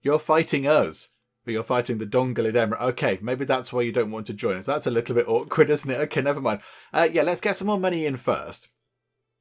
You're fighting us. But you're fighting the Dongalid Emirate. Okay, maybe that's why you don't want to join us. That's a little bit awkward, isn't it? Okay, never mind. Yeah, let's get some more money in first.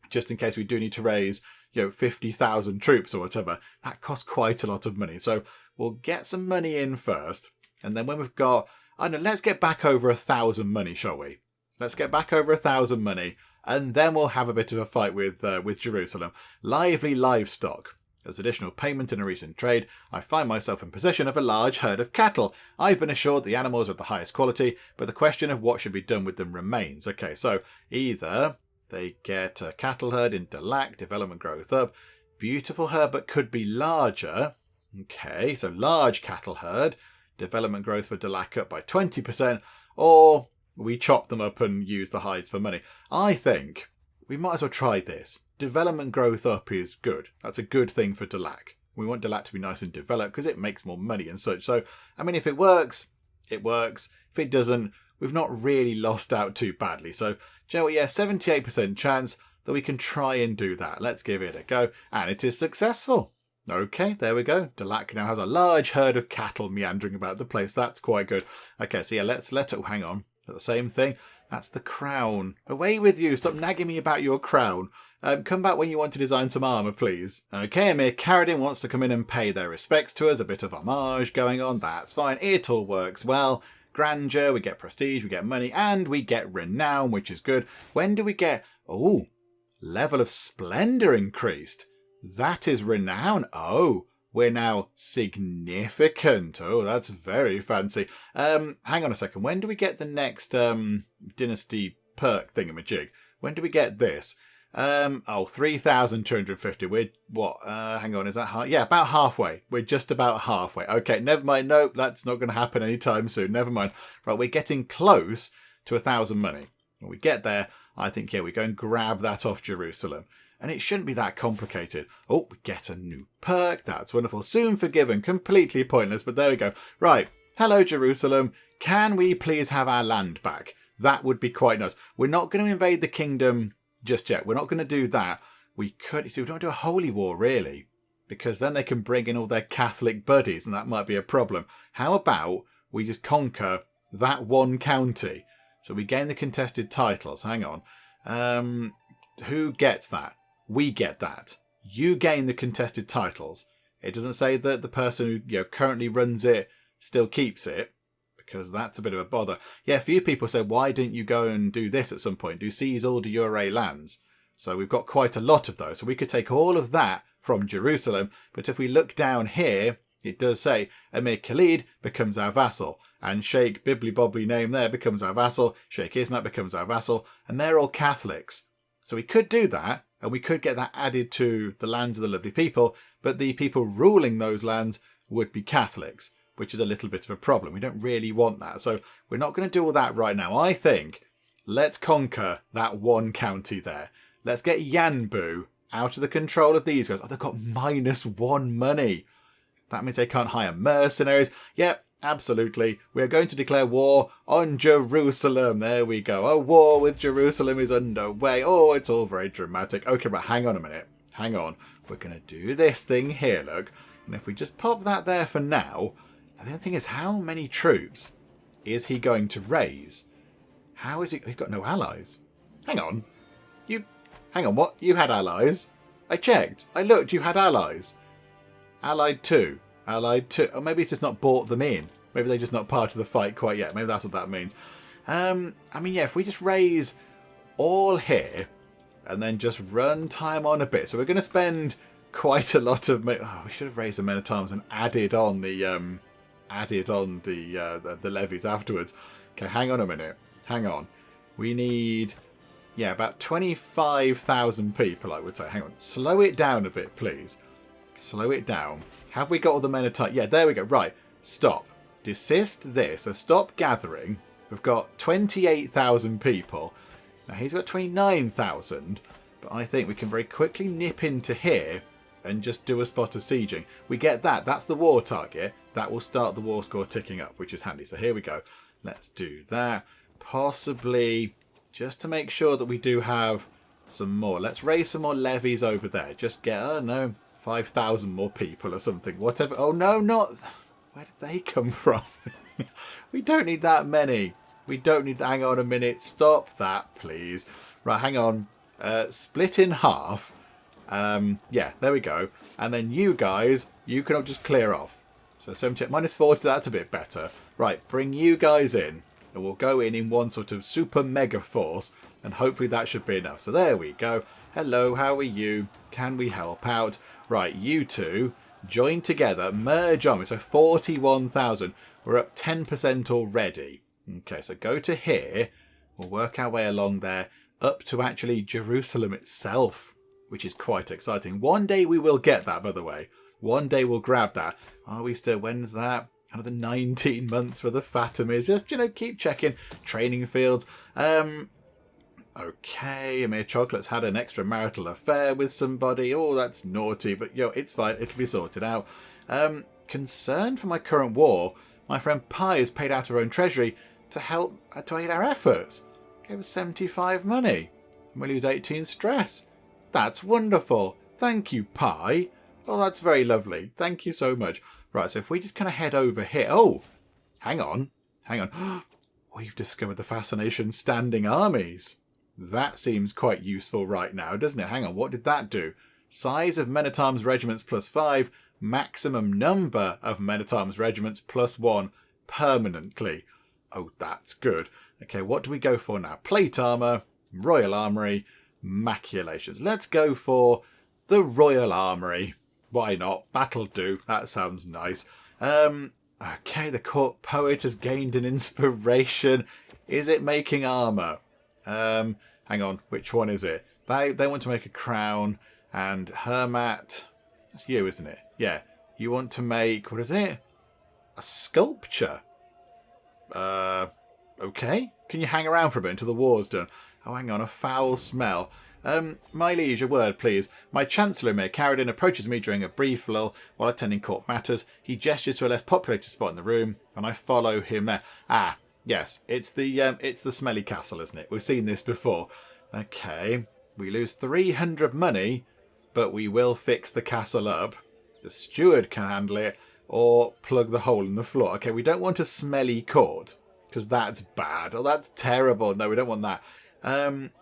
Just in case we do need to raise, 50,000 troops or whatever. That costs quite a lot of money. So we'll get some money in first. And then when we've got, I don't know, let's get back over 1,000 money, shall we? Let's get back over 1,000 money. And then we'll have a bit of a fight with Jerusalem. Lively livestock. As additional payment in a recent trade, I find myself in possession of a large herd of cattle. I've been assured the animals are of the highest quality, but the question of what should be done with them remains. Okay, so either they get a cattle herd in Delac, development growth up. Beautiful herd, but could be larger. Okay, so large cattle herd, development growth for Delac up by 20%, or we chop them up and use the hides for money. I think we might as well try this. Development growth up is good. That's a good thing for Delac. We want Delac to be nice and developed because it makes more money and such. So, I mean, if it works, it works. If it doesn't, we've not really lost out too badly. So, Joe, yeah, 78% chance that we can try and do that. Let's give it a go. And it is successful. Okay, there we go. Delac now has a large herd of cattle meandering about the place. That's quite good. Okay, so yeah, let's let it... Oh, hang on. The same thing. That's the crown. Away with you. Stop nagging me about your crown. Come back when you want to design some armour, please. Okay, Emir Caradin wants to come in and pay their respects to us. A bit of homage going on. That's fine. It all works well. Grandeur, we get prestige, we get money, and we get renown, which is good. When do we get... Oh, level of splendour increased. That is renown. Oh, we're now significant. Oh, that's very fancy. Hang on a second. When do we get the next dynasty perk thingamajig? When do we get this? 3,250. We're what? Hang on, is that half? Yeah, about halfway. We're just about halfway. Okay, never mind. Nope, that's not going to happen anytime soon. Never mind. Right, we're getting close to 1,000 money. When we get there, I think, yeah, we go and grab that off Jerusalem. And it shouldn't be that complicated. Oh, we get a new perk. That's wonderful. Soon forgiven. Completely pointless, but there we go. Right. Hello, Jerusalem. Can we please have our land back? That would be quite nice. We're not going to invade the kingdom just yet. We're not going to do that. We could... See, we don't do a holy war, really. Because then they can bring in all their Catholic buddies, and that might be a problem. How about we just conquer that one county? So we gain the contested titles. Hang on. Who gets that? We get that. You gain the contested titles. It doesn't say that the person who currently runs it still keeps it, because that's a bit of a bother. Yeah, a few people said, why didn't you go and do this at some point? Do seize all the Ure lands. So we've got quite a lot of those. So we could take all of that from Jerusalem. But if we look down here, it does say Emir Khalid becomes our vassal. And Sheikh Bibbly Bobbly name there becomes our vassal. Sheikh Ismat becomes our vassal. And they're all Catholics. So we could do that. And we could get that added to the lands of the lovely people. But the people ruling those lands would be Catholics, which is a little bit of a problem. We don't really want that. So we're not going to do all that right now. I think let's conquer that one county there. Let's get Yanbu out of the control of these guys. Oh, they've got -1 money. That means they can't hire mercenaries. Yep, absolutely. We are going to declare war on Jerusalem. There we go. A war with Jerusalem is underway. Oh, it's all very dramatic. Okay, but hang on a minute. Hang on. We're going to do this thing here, look. And if we just pop that there for now... The other thing is, how many troops is he going to raise? How is he... He's got no allies. Hang on. Hang on, what? You had allies? I checked. I looked. You had allies. Allied 2. Allied 2. Or maybe it's just not bought them in. Maybe they're just not part of the fight quite yet. Maybe that's what that means. I mean, yeah, if we just raise all here and then just run time on a bit. So we're going to spend quite a lot of... Oh, we should have raised the men at arms and added on the levies afterwards. Okay, hang on a minute. Hang on. We need... Yeah, about 25,000 people, I would say. Hang on. Slow it down a bit, please. Slow it down. Have we got all the men at arms? Yeah, there we go. Right. Stop. Desist this. So stop gathering. We've got 28,000 people. Now, he's got 29,000. But I think we can very quickly nip into here and just do a spot of sieging. We get that. That's the war target. That will start the war score ticking up, which is handy. So here we go. Let's do that. Possibly, just to make sure that we do have some more. Let's raise some more levies over there. Just get, 5,000 more people or something. Whatever. Oh, no, not... Where did they come from? We don't need that many. We don't need... Hang on a minute. Stop that, please. Right, hang on. Split in half. Yeah, there we go. And then you guys, you can all just clear off. So 70 minus 40, that's a bit better. Right, bring you guys in. And we'll go in one sort of super mega force. And hopefully that should be enough. So there we go. Hello, how are you? Can we help out? Right, you two, join together, merge army. So 41,000. We're up 10% already. Okay, so go to here. We'll work our way along there up to actually Jerusalem itself, which is quite exciting. One day we will get that, by the way. One day we'll grab that. Are we still... When's that? Another 19 months for the Fatimas. Just, keep checking. Training fields. Okay, Amir Chocolate's had an extramarital affair with somebody. Oh, that's naughty, but it's fine. It'll be sorted out. Concerned for my current war, my friend Pi has paid out her own treasury to help to aid our efforts. Gave us 75 money. And we lose 18 stress. That's wonderful. Thank you, Pi. Oh, that's very lovely. Thank you so much. Right, so if we just kind of head over here. Oh, hang on. We've discovered the fascination standing armies. That seems quite useful right now, doesn't it? Hang on, what did that do? Size of men-at-arms regiments +5. Maximum number of men-at-arms regiments +1 permanently. Oh, that's good. Okay, what do we go for now? Plate armour, Royal Armoury, Maculations. Let's go for the Royal Armoury. Why not? That'll do. That sounds nice. Okay, the court poet has gained an inspiration. Is it making armour? Hang on, which one is it? They want to make a crown, and Hermat... That's you, isn't it? Yeah. You want to make... What is it? A sculpture. Okay. Can you hang around for a bit until the war's done? Oh, hang on. A foul smell. My liege, a word, please. My Chancellor, Mayor Carradine, approaches me during a brief lull while attending court matters. He gestures to a less populated spot in the room, and I follow him there. Ah, yes. It's the smelly castle, isn't it? We've seen this before. Okay. We lose 300 money, but we will fix the castle up. The steward can handle it, or plug the hole in the floor. Okay, we don't want a smelly court, because that's bad. Oh, that's terrible. No, we don't want that.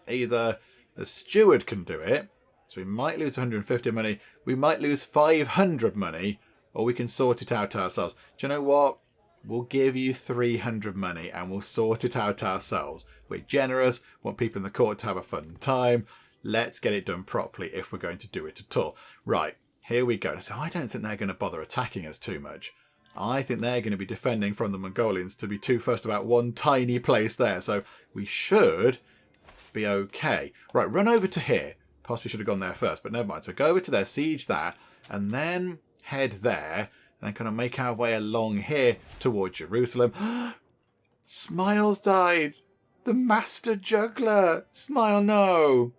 Either the steward can do it, so we might lose 150 money, we might lose 500 money, or we can sort it out ourselves. Do you know what? We'll give you 300 money, and we'll sort it out ourselves. We're generous, want people in the court to have a fun time. Let's get it done properly if we're going to do it at all. Right, here we go. So I don't think they're going to bother attacking us too much. I think they're going to be defending from the Mongolians to be too fussed about one tiny place there. So we should be okay. Right, run over to here. Possibly should have gone there first, but never mind. So go over to there, siege that, and then head there, and then kind of make our way along here towards Jerusalem. Smile's died. The master juggler. Smile, no.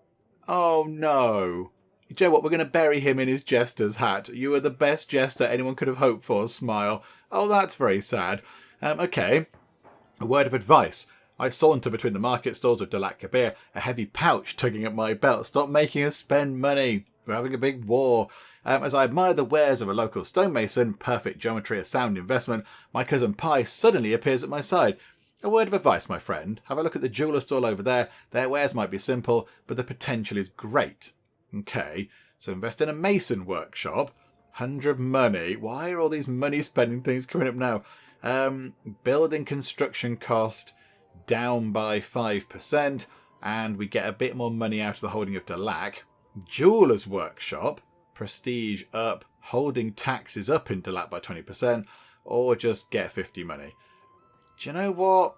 Oh, no. Do you know what? We're going to bury him in his jester's hat. You are the best jester anyone could have hoped for, Smile. Oh, that's very sad. Okay. A word of advice. I saunter between the market stalls of Dalat Kabir, a heavy pouch tugging at my belt. Stop making us spend money. We're having a big war. As I admire the wares of a local stonemason, perfect geometry, a sound investment, my cousin Pi suddenly appears at my side. A word of advice, my friend. Have a look at the jeweller stall over there. Their wares might be simple, but the potential is great. Okay, so invest in a mason workshop. 100 money. Why are all these money spending things coming up now? Building construction cost down by 5%, and we get a bit more money out of the holding of Dalat. Jeweller's workshop. Prestige up. Holding taxes up in Dalat by 20%, or just get 50 money. Do you know what?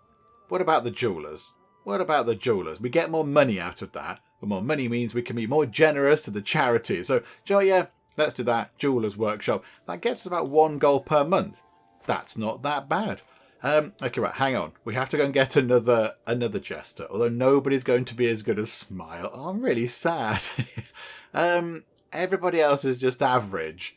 What about the jewellers? What about the jewellers? We get more money out of that. But more money means we can be more generous to the charities. So, yeah, let's do that. Jeweller's workshop. That gets us about 1 gold per month. That's not that bad. Okay, right, hang on. We have to go and get another jester. Although nobody's going to be as good as Smile. Oh, I'm really sad. Everybody else is just average.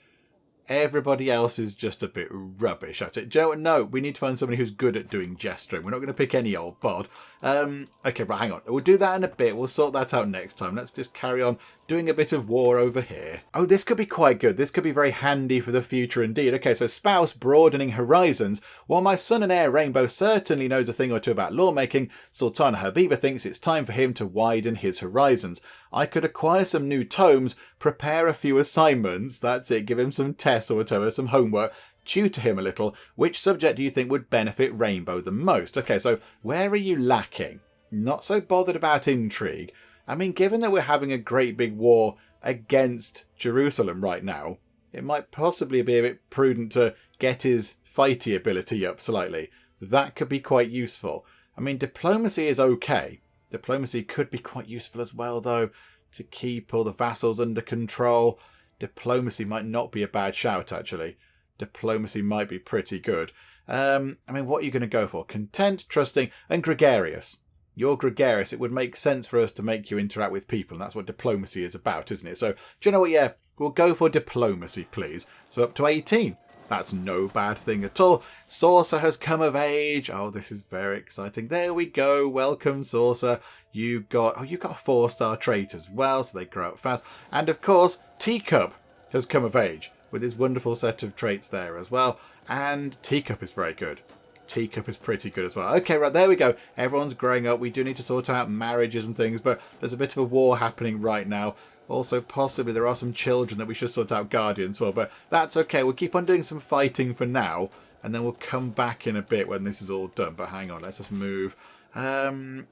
Everybody else is just a bit rubbish at it. Joe, no, we need to find somebody who's good at doing gesturing. We're not going to pick any old bod. Okay, but hang on. We'll do that in a bit. We'll sort that out next time. Let's just carry on doing a bit of war over here. Oh, this could be quite good. This could be very handy for the future indeed. Okay, so spouse broadening horizons. While my son and heir Rainbow certainly knows a thing or two about lawmaking, Sultana Habiba thinks it's time for him to widen his horizons. I could acquire some new tomes, prepare a few assignments, that's it, give him some tests or whatever, some homework, tutor him a little. Which subject do you think would benefit Rainbow the most? Okay, so where are you lacking? Not so bothered about intrigue. I mean, given that we're having a great big war against Jerusalem right now, it might possibly be a bit prudent to get his fighty ability up slightly. That could be quite useful. I mean, diplomacy is okay. Diplomacy could be quite useful as well, though, to keep all the vassals under control. Diplomacy might not be a bad shout, actually. Diplomacy might be pretty good. I mean, what are you going to go for? Content, trusting, and gregarious. You're gregarious. It would make sense for us to make you interact with people, and that's what diplomacy is about, isn't it? So, do you know what? Yeah, we'll go for diplomacy, please. So up to 18. That's no bad thing at all. Saucer has come of age. Oh, this is very exciting. There we go. Welcome, Saucer. You got a 4-star trait as well, so they grow up fast. And of course, Teacup has come of age with his wonderful set of traits there as well. And Teacup is very good. Teacup is pretty good as well. Okay, right, there we go. Everyone's growing up. We do need to sort out marriages and things, but there's a bit of a war happening right now. Also, possibly there are some children that we should sort out guardians for, but that's okay. We'll keep on doing some fighting for now, and then we'll come back in a bit when this is all done. But hang on, let's just move. Round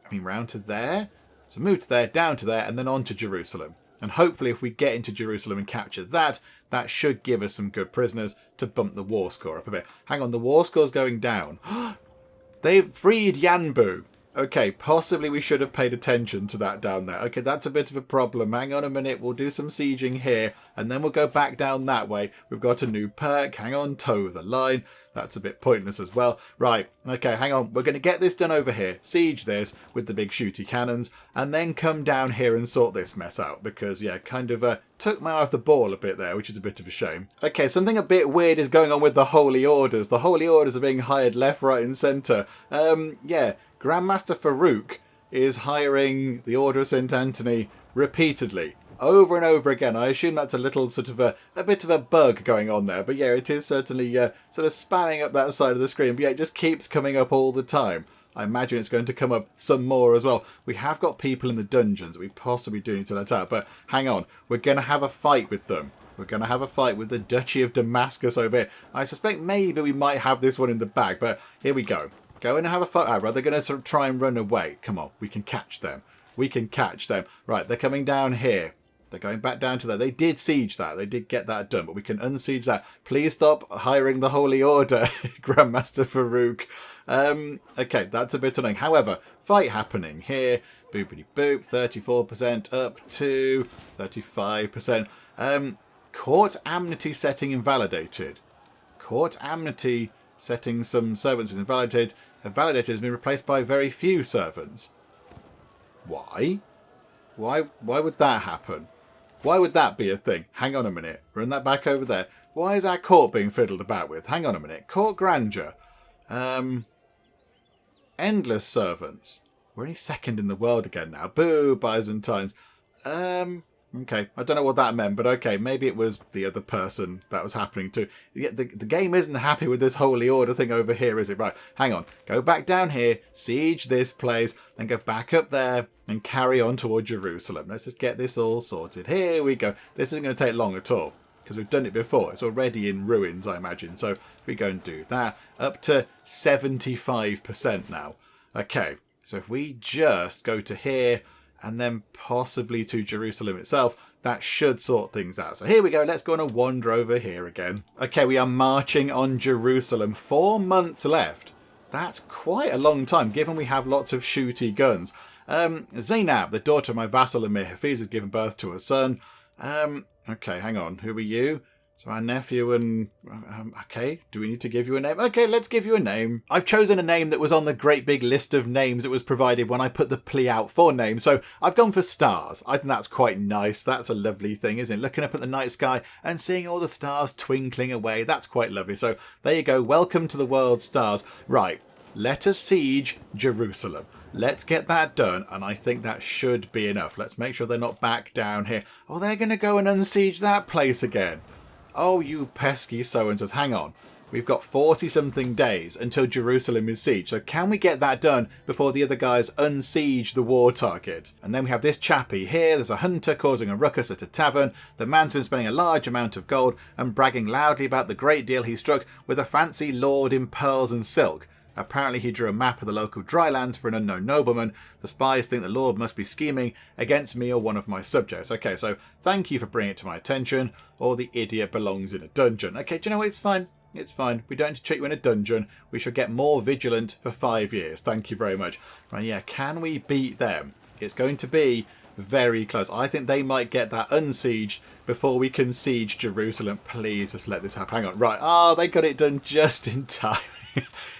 to there. So move to there, down to there, and then on to Jerusalem. And hopefully if we get into Jerusalem and capture that, that should give us some good prisoners to bump the war score up a bit. Hang on, the war score's going down. They've freed Yanbu. Okay, possibly we should have paid attention to that down there. Okay, that's a bit of a problem. Hang on a minute, we'll do some sieging here, and then we'll go back down that way. We've got a new perk. Hang on, toe the line. That's a bit pointless as well. Right, okay, hang on. We're going to get this done over here. Siege this with the big shooty cannons, and then come down here and sort this mess out. Because, yeah, kind of took my eye off the ball a bit there, which is a bit of a shame. Okay, something a bit weird is going on with the Holy Orders. The Holy Orders are being hired left, right, and centre. Yeah. Grandmaster Farouk is hiring the Order of St. Anthony repeatedly, over and over again. I assume that's a little sort of a bit of a bug going on there. But yeah, it is certainly sort of spamming up that side of the screen. But yeah, it just keeps coming up all the time. I imagine it's going to come up some more as well. We have got people in the dungeons that we possibly do need to let out. But hang on, we're going to have a fight with them. We're going to have a fight with the Duchy of Damascus over here. I suspect maybe we might have this one in the bag. But here we go. Go in and have a fight. Right, they're going to sort of try and run away. Come on, we can catch them. We can catch them. Right, they're coming down here. They're going back down to there. They did siege that. They did get that done, but we can unsiege that. Please stop hiring the Holy Order, Grandmaster Farouk. Okay, that's a bit annoying. However, fight happening here. Boopity boop. 34% up to 35%. Court amnesty setting invalidated. Court amnesty setting some servants was invalidated has been replaced by very few servants. Why? Why would that happen? Why would that be a thing? Hang on a minute. Run that back over there. Why is our court being fiddled about with? Hang on a minute. Court grandeur. Endless servants. We're only second in the world again now. Boo, Byzantines. Okay, I don't know what that meant, but okay, maybe it was the other person that was happening to. The game isn't happy with this Holy Order thing over here, is it? Right, hang on. Go back down here, siege this place, then go back up there and carry on toward Jerusalem. Let's just get this all sorted. Here we go. This isn't going to take long at all, because we've done it before. It's already in ruins, I imagine. So we go and do that. Up to 75% now. Okay, so if we just go to here and then possibly to Jerusalem itself, that should sort things out. So here we go. Let's go on a wander over here again. Okay, we are marching on Jerusalem. 4 months left. That's quite a long time, given we have lots of shooty guns. Zainab, the daughter of my vassal Emir Hafiz, has given birth to a son. Okay, hang on. Who are you? So our nephew and... okay, do we need to give you a name? Okay, let's give you a name. I've chosen a name that was on the great big list of names that was provided when I put the plea out for names. So I've gone for stars. I think that's quite nice. That's a lovely thing, isn't it? Looking up at the night sky and seeing all the stars twinkling away. That's quite lovely. So there you go. Welcome to the world, stars. Right, let us siege Jerusalem. let's get that done. And I think that should be enough. Let's make sure they're not back down here. Oh, they're going to go and unsiege that place again. Oh, you pesky so-and-sos. Hang on. We've got 40-something days until Jerusalem is sieged. So can we get that done before the other guys unsiege the war target? And then we have this chappie here. There's a hunter causing a ruckus at a tavern. The man's been spending a large amount of gold and bragging loudly about the great deal he struck with a fancy lord in pearls and silk. Apparently he drew a map of the local drylands for an unknown nobleman. The spies think the lord must be scheming against me or one of my subjects. Okay, so thank you for bringing it to my attention. Or the idiot belongs in a dungeon. Okay, do you know what? It's fine. It's fine. We don't need to check you in a dungeon. We should get more vigilant for 5 years. Thank you very much. Right, yeah, can we beat them? It's going to be very close. I think they might get that unsieged before we can siege Jerusalem. Please just let this happen. Hang on. Right. Oh, they got it done just in time.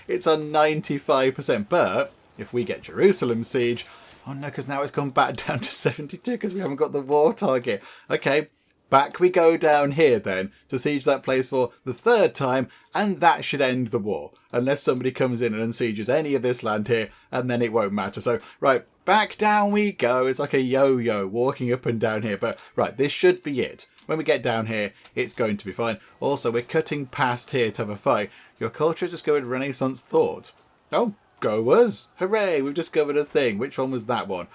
It's on 95%. But if we get Jerusalem siege... Oh, no, because now it's gone back down to 72 because we haven't got the war target. Okay. Back we go down here then to siege that place for the 3rd time, and that should end the war. Unless somebody comes in and unsieges any of this land here, and then it won't matter. So, right, back down we go. It's like a yo-yo walking up and down here. But, right, this should be it. When we get down here, it's going to be fine. Also, we're cutting past here to have a fight. Your culture has discovered Renaissance thought. Oh, go us. Hooray, we've discovered a thing. Which one was that one?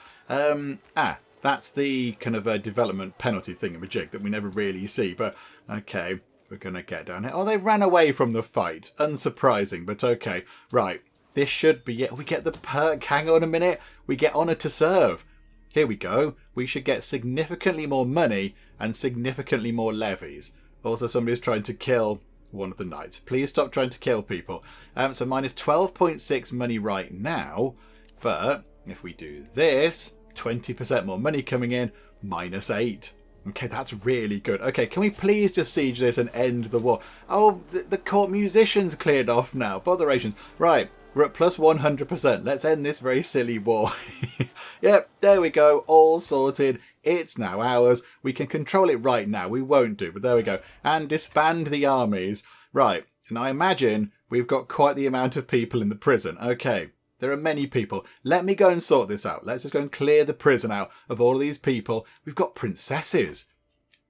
That's the kind of a development penalty thingamajig that we never really see. But, okay, we're going to get down here. Oh, they ran away from the fight. Unsurprising, but okay. Right, this should be it. We get the perk. Hang on a minute. We get honour to serve. Here we go. We should get significantly more money and significantly more levies. Also, somebody's trying to kill one of the knights. Please stop trying to kill people. So minus 12.6 money right now. But if we do this... 20% more money coming in, minus 8. Okay, that's really good. Okay, can we please just siege this and end the war? Oh, the court musicians cleared off now. Botherations. Right, we're at plus 100%. Let's end this very silly war. Yep, there we go. All sorted. It's now ours. We can control it right now. We won't do, but there we go. And disband the armies. Right, and I imagine we've got quite the amount of people in the prison. Okay. There are many people. Let me go and sort this out. Let's just go and clear the prison out of all of these people. We've got princesses.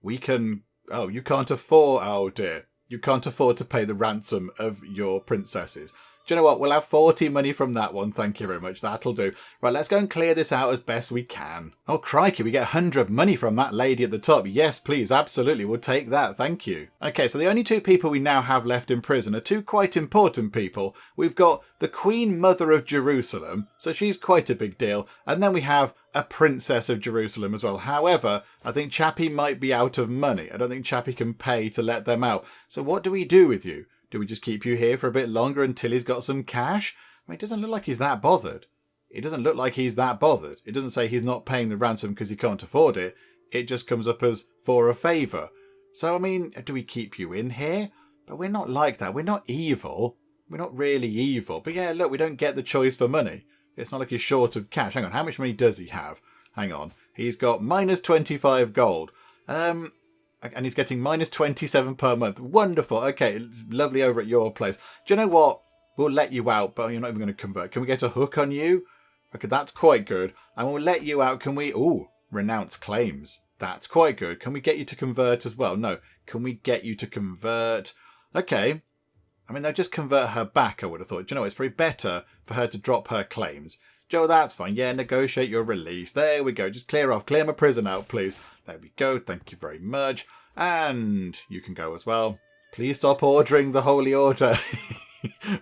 We can... Oh, you can't afford... Oh, dear. You can't afford to pay the ransom of your princesses. Do you know what? We'll have 40 money from that one. Thank you very much. That'll do. Right, let's go and clear this out as best we can. Oh, crikey. We get 100 money from that lady at the top. Yes, please. Absolutely. We'll take that. Thank you. Okay, so the only 2 people we now have left in prison are 2 quite important people. We've got the Queen Mother of Jerusalem. So she's quite a big deal. And then we have a Princess of Jerusalem as well. However, I think Chappie might be out of money. I don't think Chappie can pay to let them out. So what do we do with you? Do we just keep you here for a bit longer until he's got some cash? I mean, it doesn't look like he's that bothered. It doesn't look like he's that bothered. It doesn't say he's not paying the ransom because he can't afford it. It just comes up as for a favour. So, I mean, do we keep you in here? But we're not like that. We're not evil. We're not really evil. But yeah, look, we don't get the choice for money. It's not like he's short of cash. Hang on, how much money does he have? Hang on. He's got minus 25 gold. And he's getting minus 27 per month. Wonderful. Okay, it's lovely over at your place. Do you know what? We'll let you out, but you're not even going to convert. Can we get a hook on you? Okay, that's quite good. And we'll let you out. Can we... Ooh, renounce claims. That's quite good. Can we get you to convert as well? No. Can we get you to convert? Okay. I mean, they'll just convert her back, I would have thought. Do you know, it's probably better for her to drop her claims. Joe, that's fine. Yeah, negotiate your release. There we go. Just clear off. Clear my prison out, please. There we go. Thank you very much. And you can go as well. Please stop ordering the Holy Order.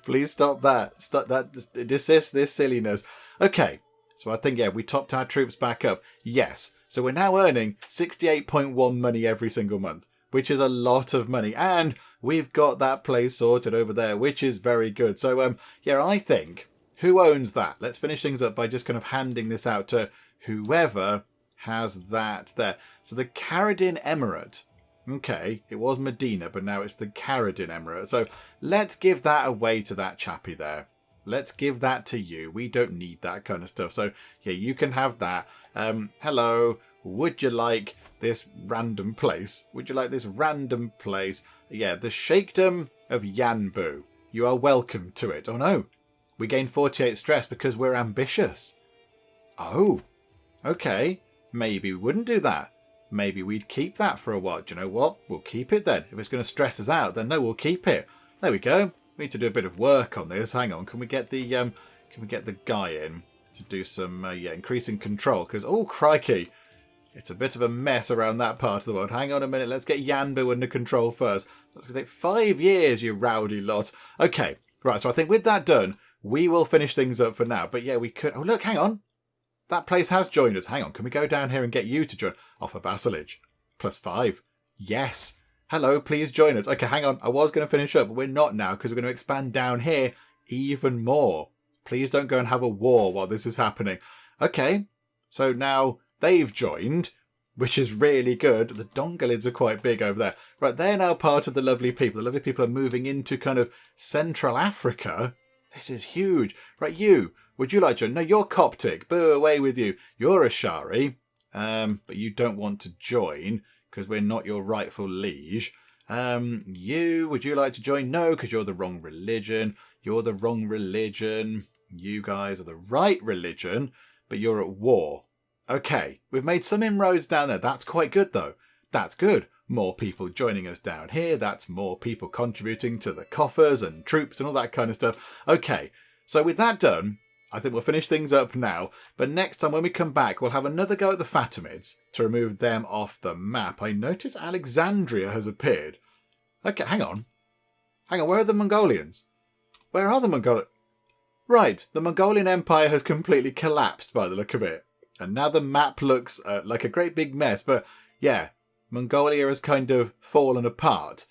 Please stop that. Stop that. Desist this silliness. Okay. So I think, yeah, we topped our troops back up. Yes. So we're now earning 68.1 money every single month, which is a lot of money. And we've got that place sorted over there, which is very good. So, yeah, I think... Who owns that? Let's finish things up by just kind of handing this out to whoever has that there. So the Caradin Emirate. Okay, it was Medina, but now it's the Caradin Emirate. So let's give that away to that chappie there. Let's give that to you. We don't need that kind of stuff. So, yeah, you can have that. Hello, would you like this random place? Would you like this random place? Yeah, the Sheikhdom of Yanbu. You are welcome to it. Oh, no. We gain 48 stress because we're ambitious. Oh, okay. Maybe we wouldn't do that. Maybe we'd keep that for a while. Do you know what? We'll keep it then. If it's going to stress us out, then no, we'll keep it. There we go. We need to do a bit of work on this. Hang on. Can we get the guy in to do some increasing control? Because, oh, crikey. It's a bit of a mess around that part of the world. Hang on a minute. Let's get Yanbu under control first. That's going to take 5 years, you rowdy lot. Okay. Right. So I think with that done, we will finish things up for now. But yeah, we could... Oh, look. Hang on. That place has joined us. Hang on. Can we go down here and get you to join? Offer vassalage. +5. Yes. Hello. Please join us. Okay. Hang on. I was going to finish up, but we're not now because we're going to expand down here even more. Please don't go and have a war while this is happening. Okay. So now... they've joined, which is really good. The Dongolids are quite big over there. Right, they're now part of the lovely people. The lovely people are moving into kind of Central Africa. This is huge. Right, you, would you like to... No, you're Coptic. Boo, away with you. You're a Shari, but you don't want to join because we're not your rightful liege. You, would you like to join? No, because you're the wrong religion. You're the wrong religion. You guys are the right religion, but you're at war. Okay, we've made some inroads down there. That's quite good, though. That's good. More people joining us down here. That's more people contributing to the coffers and troops and all that kind of stuff. Okay, so with that done, I think we'll finish things up now. But next time when we come back, we'll have another go at the Fatimids to remove them off the map. I notice Alexandria has appeared. Okay, hang on. Hang on, where are the Mongolians? Where are the Mongolians? Right, the Mongolian Empire has completely collapsed by the look of it. And now the map looks like a great big mess. But yeah, Mongolia has kind of fallen apart.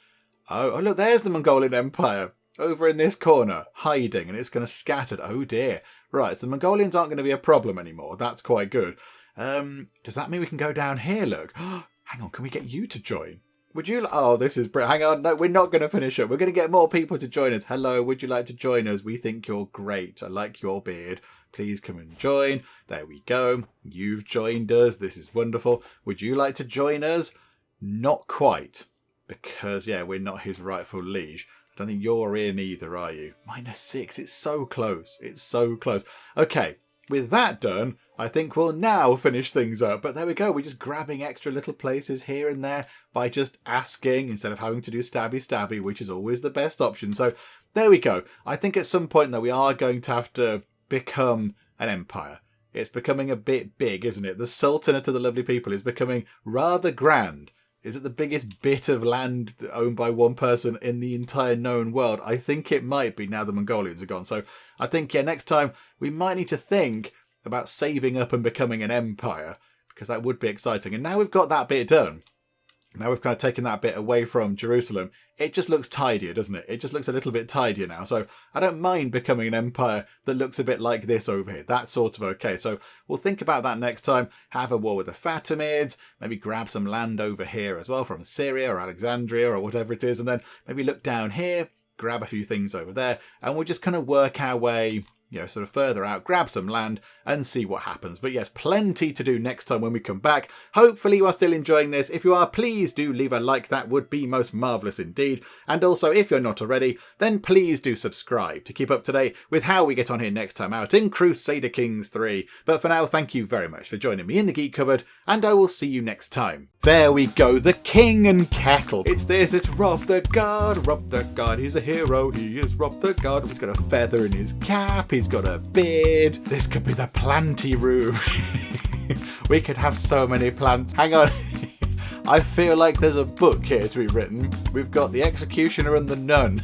Oh, look, there's the Mongolian Empire over in this corner, hiding, and it's going to scatter. Oh, dear. Right, so the Mongolians aren't going to be a problem anymore. That's quite good. Does that mean we can go down here, look? Hang on, can we get you to join? Would you... Oh, this is... Hang on, no, we're not going to finish it. We're going to get more people to join us. Hello, would you like to join us? We think you're great. I like your beard. Please come and join. There we go. You've joined us. This is wonderful. Would you like to join us? Not quite. Because, yeah, we're not his rightful liege. I don't think you're in either, are you? -6. It's so close. It's so close. Okay, with that done, I think we'll now finish things up. But there we go. We're just grabbing extra little places here and there by just asking instead of having to do stabby, which is always the best option. So there we go. I think at some point, though, we are going to have to become an empire. It's becoming a bit big, isn't it? The Sultanate of the Lovely People is becoming rather grand. Is it the biggest bit of land owned by one person in the entire known world? I think it might be now the Mongolians are gone. So I think, yeah, next time we might need to think about saving up and becoming an empire, because that would be exciting. And now we've got that bit done. Now we've kind of taken that bit away from Jerusalem. It just looks tidier, doesn't it? It just looks a little bit tidier now. So I don't mind becoming an empire that looks a bit like this over here. That's sort of okay. So we'll think about that next time. Have a war with the Fatimids. Maybe grab some land over here as well from Syria or Alexandria or whatever it is. And then maybe look down here, grab a few things over there. And we'll just kind of work our way, you know, sort of further out, grab some land and see what happens. But yes, plenty to do next time when we come back. Hopefully you are still enjoying this. If you are, please do leave a like. That would be most marvellous indeed. And also, if you're not already, then please do subscribe to keep up to date with how we get on here next time out in Crusader Kings 3. But for now, thank you very much for joining me in the Geek Cupboard, and I will see you next time. There we go, the King and Kettle. It's Rob the God, he's a hero, he is Rob the God. He's got a feather in his cap, he's got a beard. This could be the planty room. We could have so many plants. Hang on. I feel like there's a book here to be written. We've got the Executioner and the Nun.